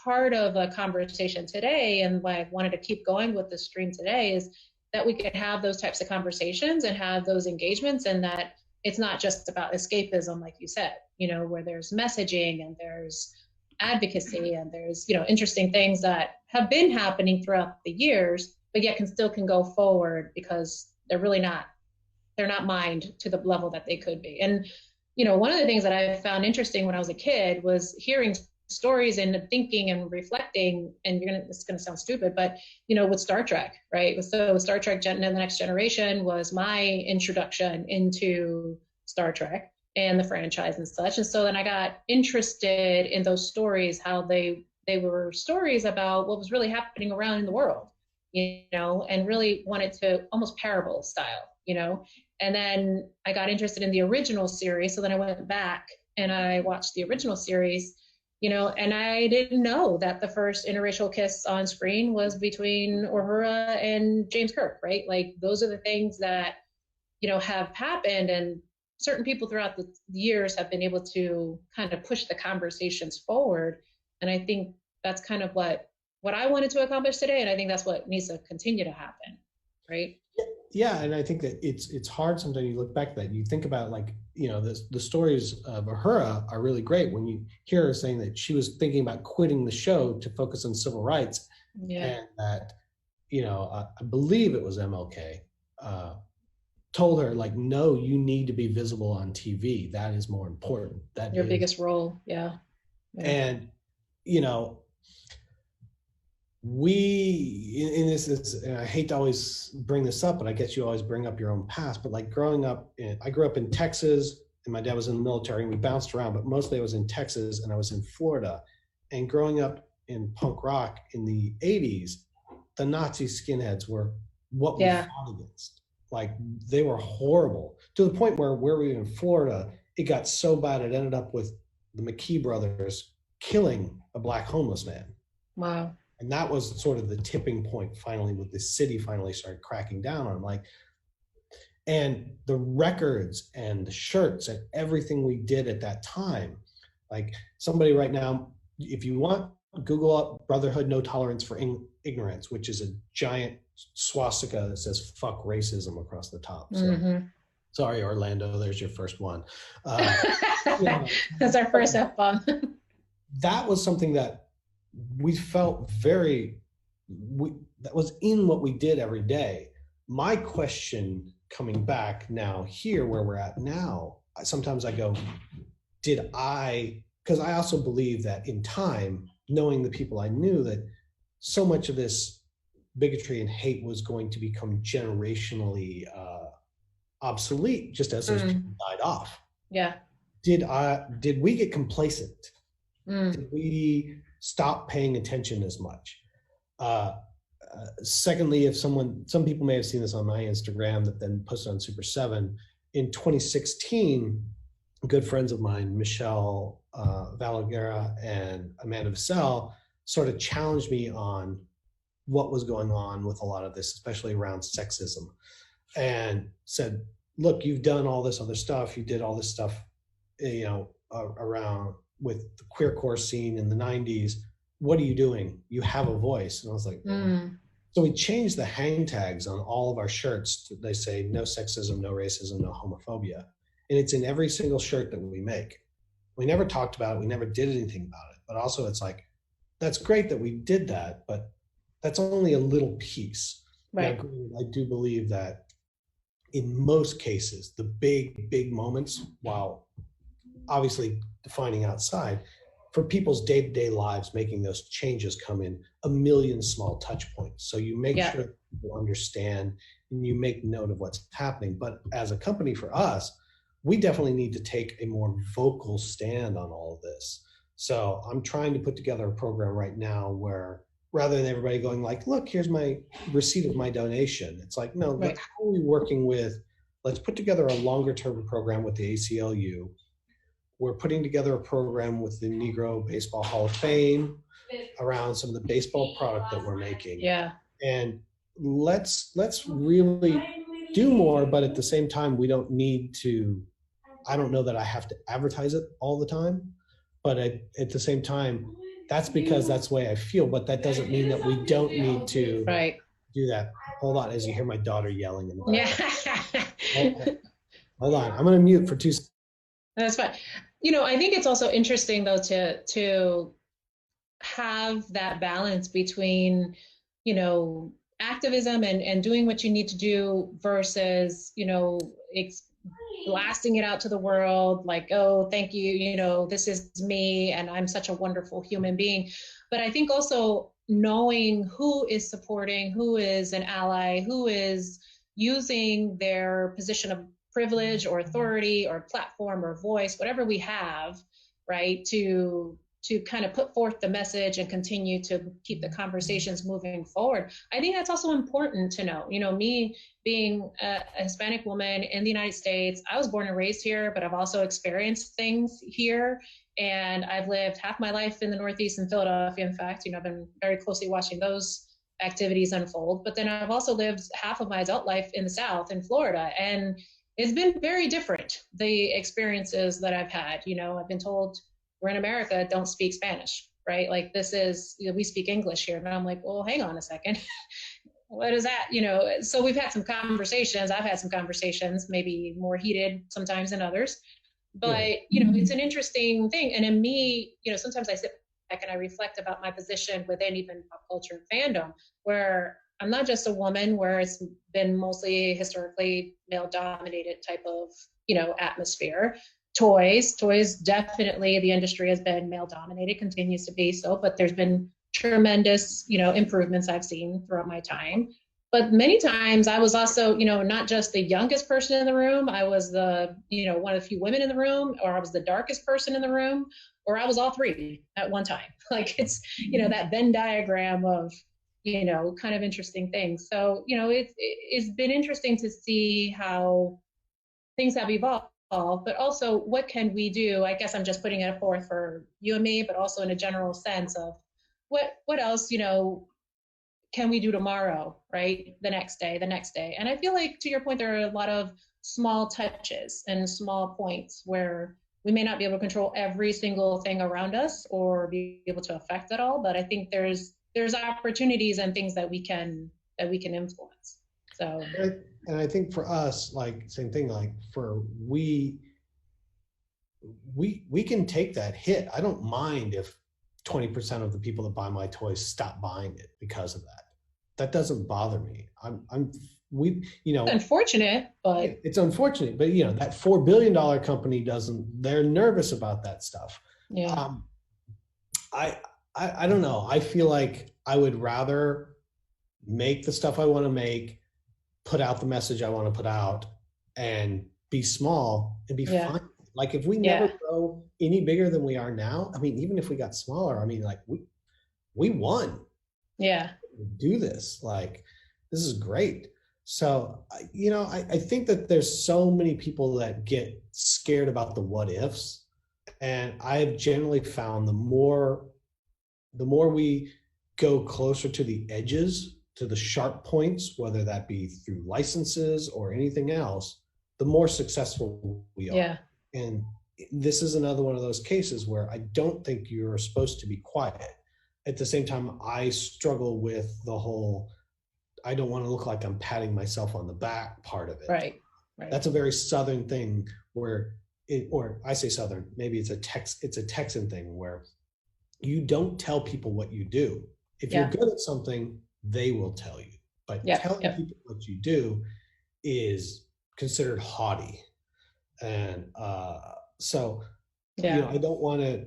Speaker 1: part of a conversation today and why I wanted to keep going with the stream today is that we could have those types of conversations and have those engagements, and that it's not just about escapism, like you said, where there's messaging and there's advocacy and there's, interesting things that have been happening throughout the years, but yet can go forward because they're not mined to the level that they could be. And, one of the things that I found interesting when I was a kid was hearing stories and thinking and reflecting, and it's going to sound stupid, but with Star Trek, right? So Star Trek and the Next Generation was my introduction into Star Trek and the franchise and such. And so then I got interested in those stories, how they were stories about what was really happening around in the world, and really wanted to almost parable style, and then I got interested in the original series. So then I went back and I watched the original series, and I didn't know that the first interracial kiss on screen was between Uhura and James Kirk, right? Like, those are the things that, have happened, and certain people throughout the years have been able to kind of push the conversations forward. And I think that's kind of what I wanted to accomplish today. And I think that's what needs to continue to happen, right?
Speaker 2: Yeah, and I think that it's hard sometimes. You look back at that, you think about, like, the stories of Uhura are really great when you hear her saying that she was thinking about quitting the show to focus on civil rights, and that I believe it was MLK told her, like, no, you need to be visible on TV. That is more important. That
Speaker 1: your biggest role,
Speaker 2: and we in this is, and I hate to always bring this up, but I guess you always bring up your own past, but like I grew up in Texas, and my dad was in the military, and we bounced around, but mostly I was in Texas and I was in Florida. And growing up in punk rock in the 80s, the Nazi skinheads were what we fought against. Like, they were horrible, to the point where we were in Florida, it got so bad it ended up with the McKee brothers killing a black homeless man.
Speaker 1: Wow.
Speaker 2: And that was sort of the tipping point finally, with the city finally started cracking down on, like, and the records and the shirts and everything we did at that time. Like, somebody right now, if you want, Google up Brotherhood No Tolerance for Ignorance, which is a giant swastika that says "fuck racism" across the top. So sorry, Orlando, there's your first one.
Speaker 1: That's our first F-bomb.
Speaker 2: That was something that we felt that was in what we did every day. My question coming back now here where we're at now, sometimes I go, because I also believe that in time, knowing the people I knew, that so much of this bigotry and hate was going to become generationally obsolete just as those people died off.
Speaker 1: Yeah.
Speaker 2: Did we get complacent? Did we stop paying attention as much? Secondly, some people may have seen this on my Instagram that then posted on Super7. In 2016, good friends of mine, Michelle Valagera and Amanda Vassell, sort of challenged me on what was going on with a lot of this, especially around sexism, and said, look, you've done all this other stuff. You did all this stuff, around with the queercore scene in the 90s. What are you doing? You have a voice. And I was like, So we changed the hang tags on all of our shirts. They say no sexism, no racism, no homophobia. And it's in every single shirt that we make. we never talked about it. We never did anything about it. But also it's like, that's great that we did that, but that's only a little piece.
Speaker 1: Right.
Speaker 2: Now, I do believe that in most cases, the big moments, while obviously defining outside, for people's day-to-day lives, making those changes come in a million small touch points. So you make sure people understand and you make note of what's happening. But as a company, for us, we definitely need to take a more vocal stand on all of this. So I'm trying to put together a program right now where rather than everybody going like, look, here's my receipt of my donation. It's like, no,
Speaker 1: Right.
Speaker 2: how are we working with, let's put together a longer term program with the ACLU. We're putting together a program with the Negro Baseball Hall of Fame around some of the baseball product that we're making.
Speaker 1: Yeah.
Speaker 2: And let's really do more, but at the same time, we don't need to, I don't know that I have to advertise it all the time, but at the same time, that's because that's the way I feel, but that doesn't mean that we don't need to do that. Hold on, as you hear my daughter yelling in the background.
Speaker 1: Yeah.
Speaker 2: Hold on, I'm gonna mute for 2 seconds.
Speaker 1: That's fine. You know, I think it's also interesting though to have that balance between, you know, activism and doing what you need to do versus, you know, blasting it out to the world like, oh, thank you, you know, this is me and I'm such a wonderful human being. But I think also knowing who is supporting, who is an ally, who is using their position of privilege or authority or platform or voice, whatever we have, right, to kind of put forth the message and continue to keep the conversations moving forward. I think that's also important to know. You know, me being a Hispanic woman in the United States, I was born and raised here, but I've also experienced things here. And I've lived half my life in the Northeast in Philadelphia. In fact, you know, I've been very closely watching those activities unfold. But then I've also lived half of my adult life in the South in Florida. And it's been very different, the experiences that I've had. You know, I've been told, we're in America, don't speak Spanish, right? Like this is, you know, we speak English here. And I'm like, well, hang on a second. What is that? You know, so we've had some conversations. I've had some conversations, maybe more heated sometimes than others. But, you know, it's an interesting thing. And in me, you know, sometimes I sit back and I reflect about my position within even pop culture fandom, where I'm not just a woman, where it's been mostly historically male dominated type of, you know, atmosphere. Toys, definitely the industry has been male dominated, continues to be so, but there's been tremendous, you know, improvements I've seen throughout my time. But many times I was also, you know, not just the youngest person in the room, I was the, you know, one of the few women in the room, or I was the darkest person in the room, or I was all three at one time. Like it's, you know, that Venn diagram of, you know, kind of interesting things. So, you know, it's been interesting to see how things have evolved. But also what can we do? I guess I'm just putting it forth for you and me, but also in a general sense of what else, you know, can we do tomorrow, right? The next day. And I feel like, to your point, there are a lot of small touches and small points where we may not be able to control every single thing around us or be able to affect it all, but I think there's opportunities and things that we can influence. So
Speaker 2: and I think for us, like same thing, like for we can take that hit. I don't mind if 20% of the people that buy my toys stop buying it because of that. That doesn't bother me. You know,
Speaker 1: it's unfortunate, but
Speaker 2: it's unfortunate, but you know, that $4 billion company they're nervous about that stuff.
Speaker 1: Yeah.
Speaker 2: I don't know. I feel like I would rather make the stuff I want to make, put out the message I want to put out, and be small and be fine. Like if we never grow any bigger than we are now, I mean, even if we got smaller, I mean, like we won.
Speaker 1: Yeah.
Speaker 2: Do this. Like, this is great. So, you know, I think that there's so many people that get scared about the what ifs. And I've generally found the more we go closer to the edges, to the sharp points, whether that be through licenses or anything else, the more successful we are.
Speaker 1: Yeah.
Speaker 2: And this is another one of those cases where I don't think you're supposed to be quiet. At the same time, I struggle with the whole, I don't want to look like I'm patting myself on the back part of it.
Speaker 1: Right.
Speaker 2: That's a very Southern thing where or I say Southern, maybe it's a Texan thing where you don't tell people what you do. If you're
Speaker 1: Yeah.
Speaker 2: good at something, they will tell you. But
Speaker 1: Yeah.
Speaker 2: telling
Speaker 1: Yeah.
Speaker 2: people what you do is considered haughty. And so,
Speaker 1: Yeah.
Speaker 2: I don't want to,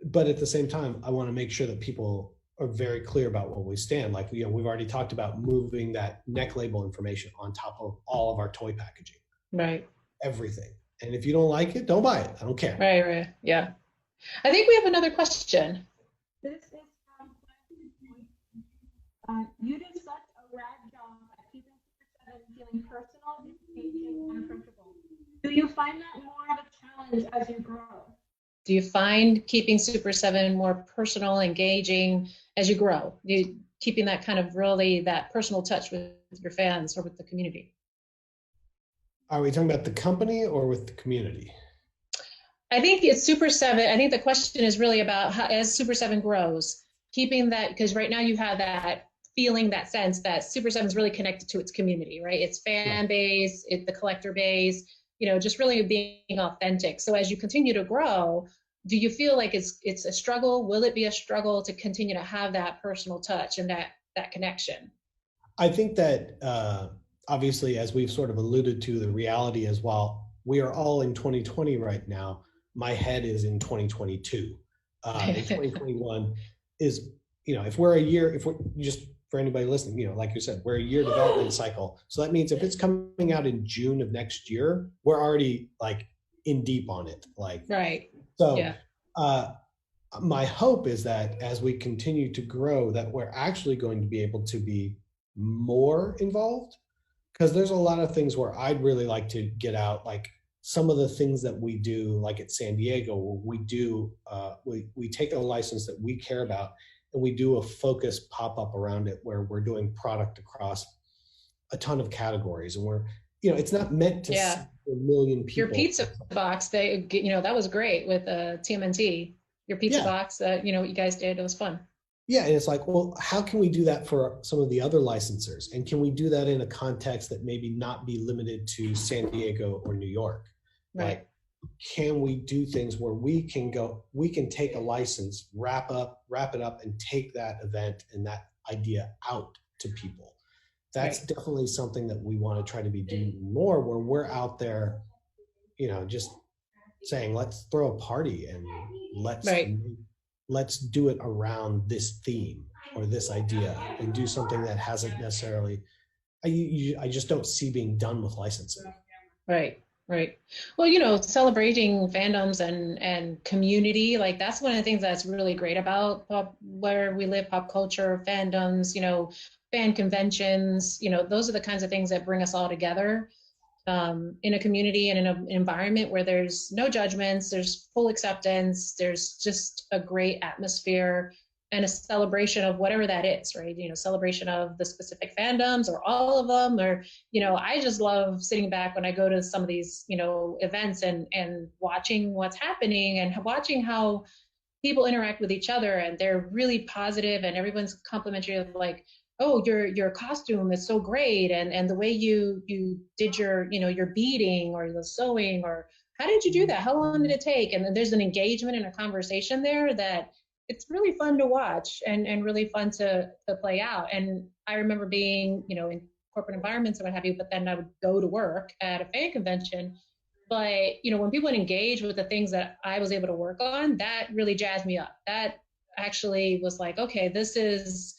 Speaker 2: but at the same time, I want to make sure that people are very clear about what we stand. Like, we've already talked about moving that neck label information on top of all of our toy packaging,
Speaker 1: Right.
Speaker 2: everything. And if you don't like it, don't buy it. I don't care.
Speaker 1: Right. Right. Yeah. I think we have another question.
Speaker 3: This is from you did such a rad job at keeping Super 7 feeling personal, engaging, and approachable. Do you find that more of a challenge as you grow?
Speaker 1: Do you find keeping Super 7 more personal, engaging as you grow? You keeping that kind of really that personal touch with your fans or with the community?
Speaker 2: Are we talking about the company or with the community?
Speaker 1: I think it's Super 7. I think the question is really about how, as Super 7 grows, keeping that, because right now you have that feeling, that sense that Super 7 is really connected to its community, right? Its fan
Speaker 2: Right.
Speaker 1: base, the collector base, just really being authentic. So as you continue to grow, do you feel like it's a struggle? Will it be a struggle to continue to have that personal touch and that connection?
Speaker 2: I think that obviously, as we've sort of alluded to, the reality is while we are all in 2020 right now, my head is in 2022. And 2021 is, if we're a year, if we're just for anybody listening, like you said, we're a year development cycle. So that means if it's coming out in June of next year, we're already like in deep on it. Like,
Speaker 1: Right.
Speaker 2: so
Speaker 1: Yeah.
Speaker 2: my hope is that as we continue to grow, that we're actually going to be able to be more involved, because there's a lot of things where I'd really like to get out, like some of the things that we do, like at San Diego, where we do, we take a license that we care about and we do a focused pop-up around it where we're doing product across a ton of categories. And it's not meant to
Speaker 1: Yeah.
Speaker 2: sell a million
Speaker 1: Your
Speaker 2: people.
Speaker 1: pizza box, that was great with TMNT. Your pizza
Speaker 2: Yeah.
Speaker 1: box, what you guys did, it was fun.
Speaker 2: Yeah, and it's like, well, how can we do that for some of the other licensors? And can we do that in a context that maybe not be limited to San Diego or New York?
Speaker 1: Right.
Speaker 2: Like, can we do things where we can take a license, wrap it up, and take that event and that idea out to people? That's
Speaker 1: Right.
Speaker 2: definitely something that we want to try to be doing more, where we're out there, just saying, let's throw a party and
Speaker 1: Right.
Speaker 2: let's do it around this theme or this idea and do something that hasn't necessarily, I just don't see being done with licensing.
Speaker 1: Right. Right. Well, celebrating fandoms and community, like that's one of the things that's really great about where we live, pop culture, fandoms, fan conventions, those are the kinds of things that bring us all together in a community and in an environment where there's no judgments, there's full acceptance, there's just a great atmosphere and a celebration of whatever that is, right? Celebration of the specific fandoms or all of them, or, I just love sitting back when I go to some of these, events and watching what's happening and watching how people interact with each other, and they're really positive and everyone's complimentary of like, oh, your costume is so great, and the way you did your beading or the sewing, or how did you do that, how long did it take, and then there's an engagement and a conversation there that it's really fun to watch and really fun to play out. And I remember being in corporate environments and what have you, but then I would go to work at a fan convention. But when people engage with the things that I was able to work on, that really jazzed me up. That actually was like, okay, this is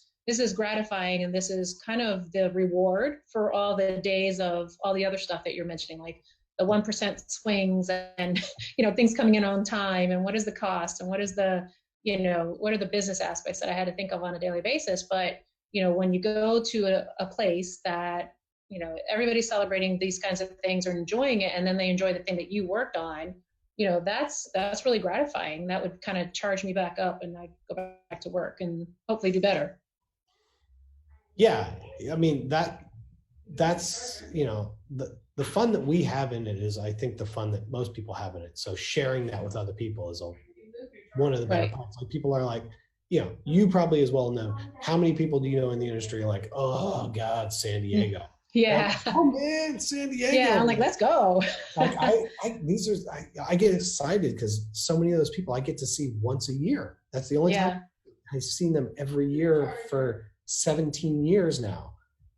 Speaker 1: gratifying, and this is kind of the reward for all the days of all the other stuff that you're mentioning, like the 1% swings and things coming in on time, and what is the cost, and what is the what are the business aspects that I had to think of on a daily basis. But when you go to a place that everybody's celebrating these kinds of things or enjoying it, and then they enjoy the thing that you worked on, that's really gratifying. That would kind of charge me back up, and I go back to work and hopefully do better.
Speaker 2: Yeah, I mean that's the fun that we have in it is, I think, the fun that most people have in it. So sharing that with other people is one of the better parts. Like, people are like, you probably as well know, how many people do you know in the industry are like, oh God, San Diego.
Speaker 1: Yeah.
Speaker 2: Oh man, San Diego.
Speaker 1: Yeah, I'm like, let's go.
Speaker 2: Like I get excited because so many of those people I get to see once a year. That's the only time I've seen them every year for 17 years now.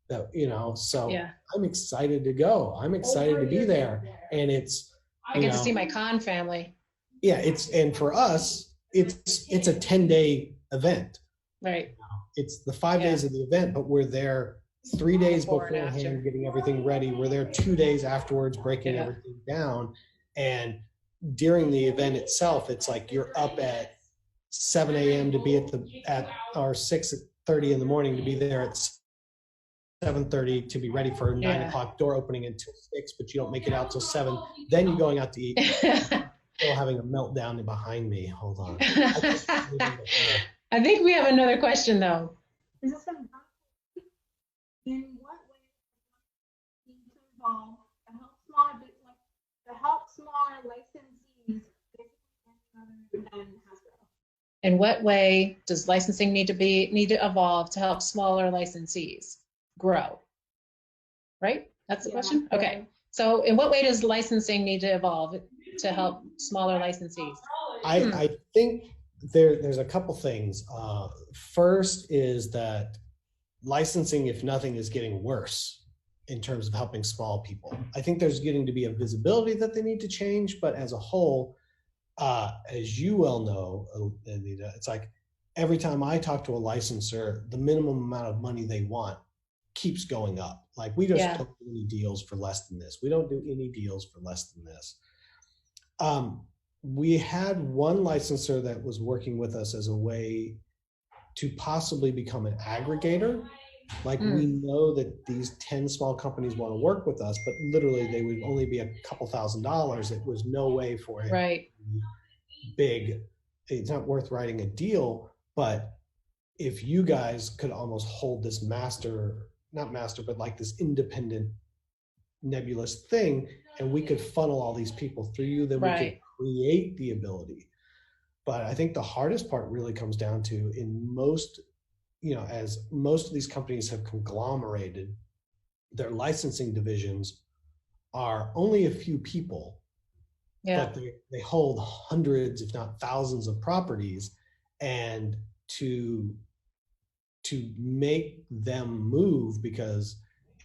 Speaker 2: That, so I'm excited to go. I'm excited to be there. And it's,
Speaker 1: I get to see my con family.
Speaker 2: Yeah, and for us, it's a 10-day event.
Speaker 1: Right.
Speaker 2: It's the 5 days of the event, but we're there 3 days beforehand, getting everything ready. We're there 2 days afterwards, breaking everything down. And during the event itself, it's like you're up at 7 a.m. to be or 6:30 in the morning to be there at 7:30 to be ready for 9 o'clock door opening until 6, but you don't make it out till 7. Then you're going out to eat. Still having a meltdown behind me. Hold on.
Speaker 1: I think we have another question though.
Speaker 3: Is this in what way to involve to help smaller licensees basically than Hasbro?
Speaker 1: In what way does licensing need to evolve to help smaller licensees grow? Right? That's the question? Okay. So in what way does licensing need to evolve to help smaller licensees?
Speaker 2: I think there's a couple things. First is that licensing, if nothing, is getting worse in terms of helping small people. I think there's getting to be a visibility that they need to change, but as a whole, as you well know, Anita, it's like every time I talk to a licensor, the minimum amount of money they want keeps going up. Like we just don't do any deals for less than this. We don't do any deals for less than this. We had one licensor that was working with us as a way to possibly become an aggregator. Like we know that these 10 small companies want to work with us, but literally they would only be a couple $1,000s. It was no way for it big. It's not worth writing a deal, but if you guys could almost hold this not master, but like this independent nebulous thing, and we could funnel all these people through you, then we could create the ability. But I think the hardest part really comes down to in most, as most of these companies have conglomerated, their licensing divisions are only a few people, but they hold hundreds, if not thousands of properties. And to make them move, because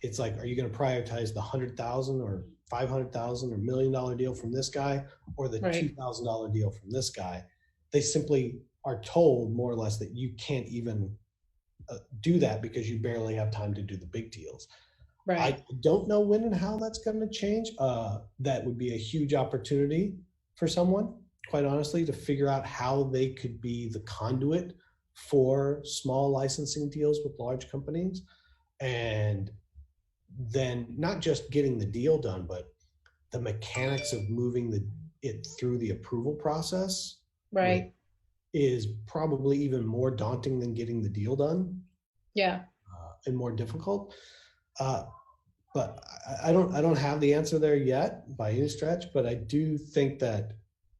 Speaker 2: it's like, are you going to prioritize the 100,000 or 500,000 or $1 million deal from this guy, or the $2,000 deal from this guy? They simply are told more or less that you can't even do that because you barely have time to do the big deals. I don't know when and how that's going to change. That would be a huge opportunity for someone, quite honestly, to figure out how they could be the conduit for small licensing deals with large companies. And then not just getting the deal done, but the mechanics of moving it through the approval process is probably even more daunting than getting the deal done. And more difficult. But I don't have the answer there yet by any stretch, but I do think that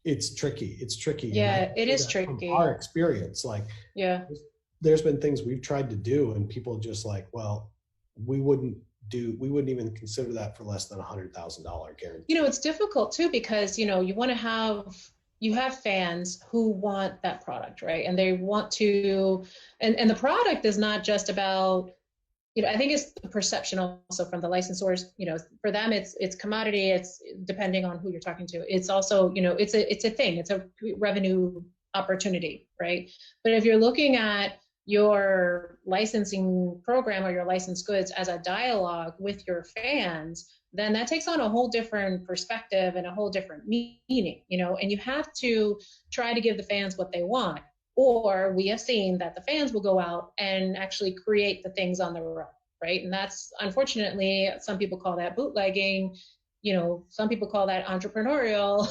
Speaker 2: it's tricky. It's tricky.
Speaker 1: Yeah, it is tricky.
Speaker 2: From our experience, there's been things we've tried to do and people just like, well, we wouldn't even consider that for less than $100,000 guarantee.
Speaker 1: It's difficult too, because, you have fans who want that product, right? And they want to, and the product is not just about, I think it's the perception also from the licensors, for them, it's commodity. It's depending on who you're talking to. It's also, it's a thing, it's a revenue opportunity, right? But if you're looking at your licensing program or your licensed goods as a dialogue with your fans, then that takes on a whole different perspective and a whole different meaning, and you have to try to give the fans what they want. Or we have seen that the fans will go out and actually create the things on their own, right? And that's, unfortunately, some people call that bootlegging, some people call that entrepreneurial,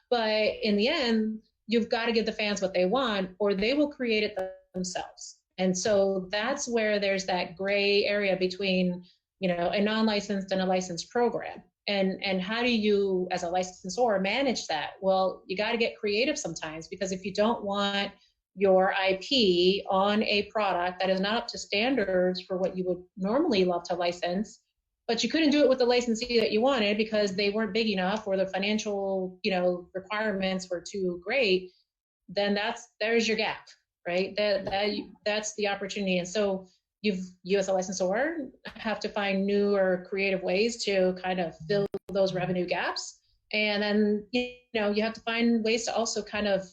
Speaker 1: but in the end, you've got to give the fans what they want, or they will create it themselves. And so that's where there's that gray area between, a non-licensed and a licensed program. And how do you, as a licensor, manage that? Well, you got to get creative sometimes, because if you don't want your IP on a product that is not up to standards for what you would normally love to license, but you couldn't do it with the licensee that you wanted because they weren't big enough or the financial, requirements were too great, then there's your gap, right? That's the opportunity. And so you as a licensor have to find new or creative ways to kind of fill those revenue gaps. And then, you have to find ways to also kind of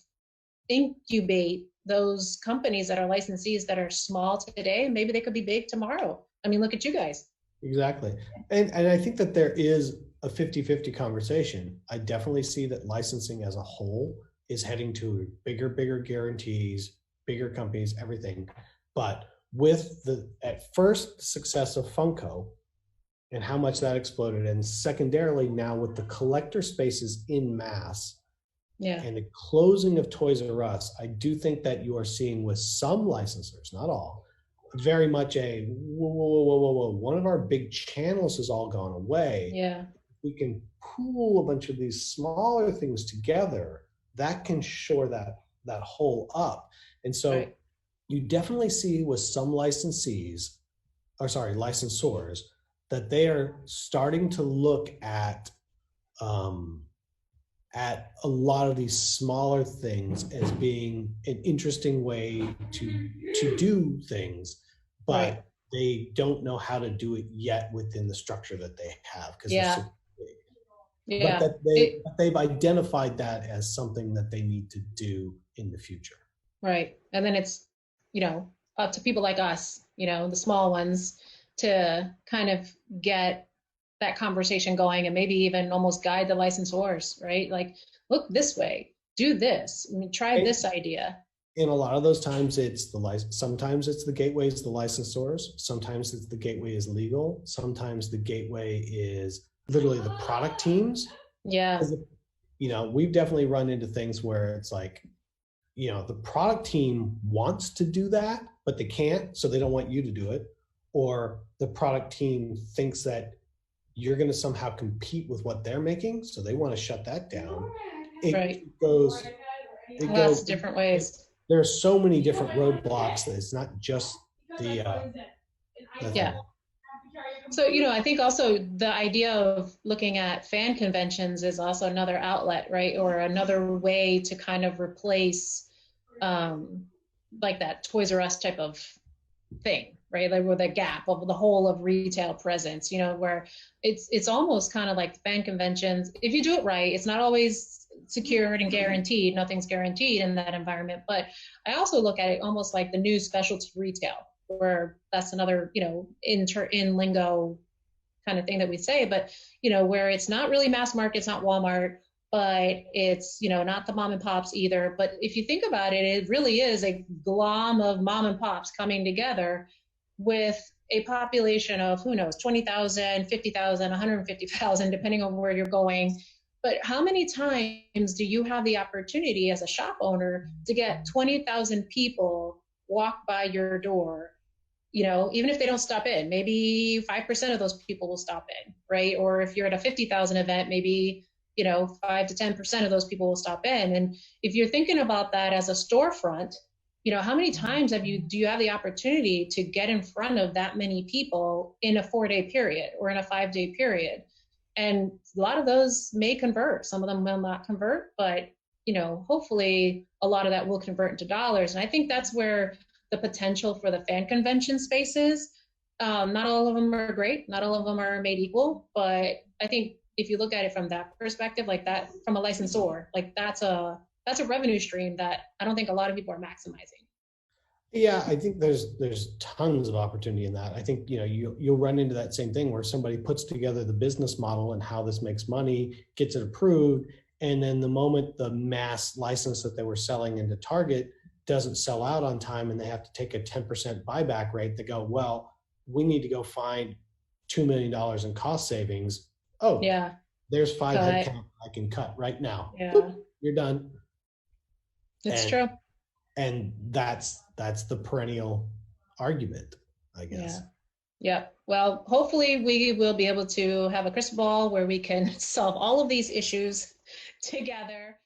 Speaker 1: incubate those companies that are licensees that are small today. Maybe they could be big tomorrow. I mean, look at you guys.
Speaker 2: Exactly. And I think that there is a 50-50 conversation. I definitely see that licensing as a whole is heading to bigger guarantees, bigger companies, everything. But with the at first success of Funko and how much that exploded, and secondarily now with the collector spaces in mass, and the closing of Toys R Us, I do think that you are seeing with some licensors, not all, very much a whoa. One of our big channels has all gone away.
Speaker 1: Yeah.
Speaker 2: We can pool a bunch of these smaller things together. That can shore that hole up. And so you definitely see with some licensors, that they are starting to look at a lot of these smaller things as being an interesting way to do things, but they don't know how to do it yet within the structure that they have because they're so big. But that they've identified that as something that they need to do in the future.
Speaker 1: Right. And then it's, up to people like us, the small ones, to kind of get that conversation going and maybe even almost guide the licensors, right? Like, look this way, do this, try this idea.
Speaker 2: And a lot of those times sometimes it's the gateway is the licensors, sometimes it's the gateway is legal, sometimes the gateway is literally the product teams.
Speaker 1: Yeah.
Speaker 2: We've definitely run into things where it's like, the product team wants to do that, but they can't, so they don't want you to do it. Or the product team thinks that you're going to somehow compete with what they're making, so they want to shut that down. It goes
Speaker 1: different ways.
Speaker 2: There are so many different roadblocks that it's not just the
Speaker 1: So, I think also the idea of looking at fan conventions is also another outlet, right? Or another way to kind of replace like that Toys R Us type of thing, right? Like with a gap of the whole of retail presence, where it's almost kind of like fan conventions. If you do it right, it's not always secured and guaranteed. Nothing's guaranteed in that environment. But I also look at it almost like the new specialty retail, where that's another, in lingo kind of thing that we say, but, where it's not really mass market, it's not Walmart, but it's, not the mom and pops either. But if you think about it, it really is a glom of mom and pops coming together with a population of, who knows, 20,000, 50,000, 150,000, depending on where you're going. But how many times do you have the opportunity as a shop owner to get 20,000 people walk by your door? Even if they don't stop in, maybe 5% of those people will stop in, right? Or if you're at a 50,000 event, maybe, 5 to 10% of those people will stop in. And if you're thinking about that as a storefront, how many times do you have the opportunity to get in front of that many people in a 4-day period or in a 5-day period? And a lot of those may convert. Some of them will not convert, but, hopefully a lot of that will convert into dollars. And I think that's where the potential for the fan convention spaces. Not all of them are great. Not all of them are made equal. But I think if you look at it from that perspective, like that, from a licensor, like that's a revenue stream that I don't think a lot of people are maximizing.
Speaker 2: Yeah, I think there's tons of opportunity in that. I think, you'll run into that same thing where somebody puts together the business model and how this makes money, gets it approved, and then the moment the mass license that they were selling into Target doesn't sell out on time and they have to take a 10% buyback rate, they go, well, we need to go find $2 million in cost savings. Oh, yeah, there's 5 headcount I can cut right now.
Speaker 1: Yeah.
Speaker 2: Boop, you're done.
Speaker 1: It's true.
Speaker 2: And that's the perennial argument, I guess.
Speaker 1: Yeah. Well, hopefully we will be able to have a crystal ball where we can solve all of these issues together.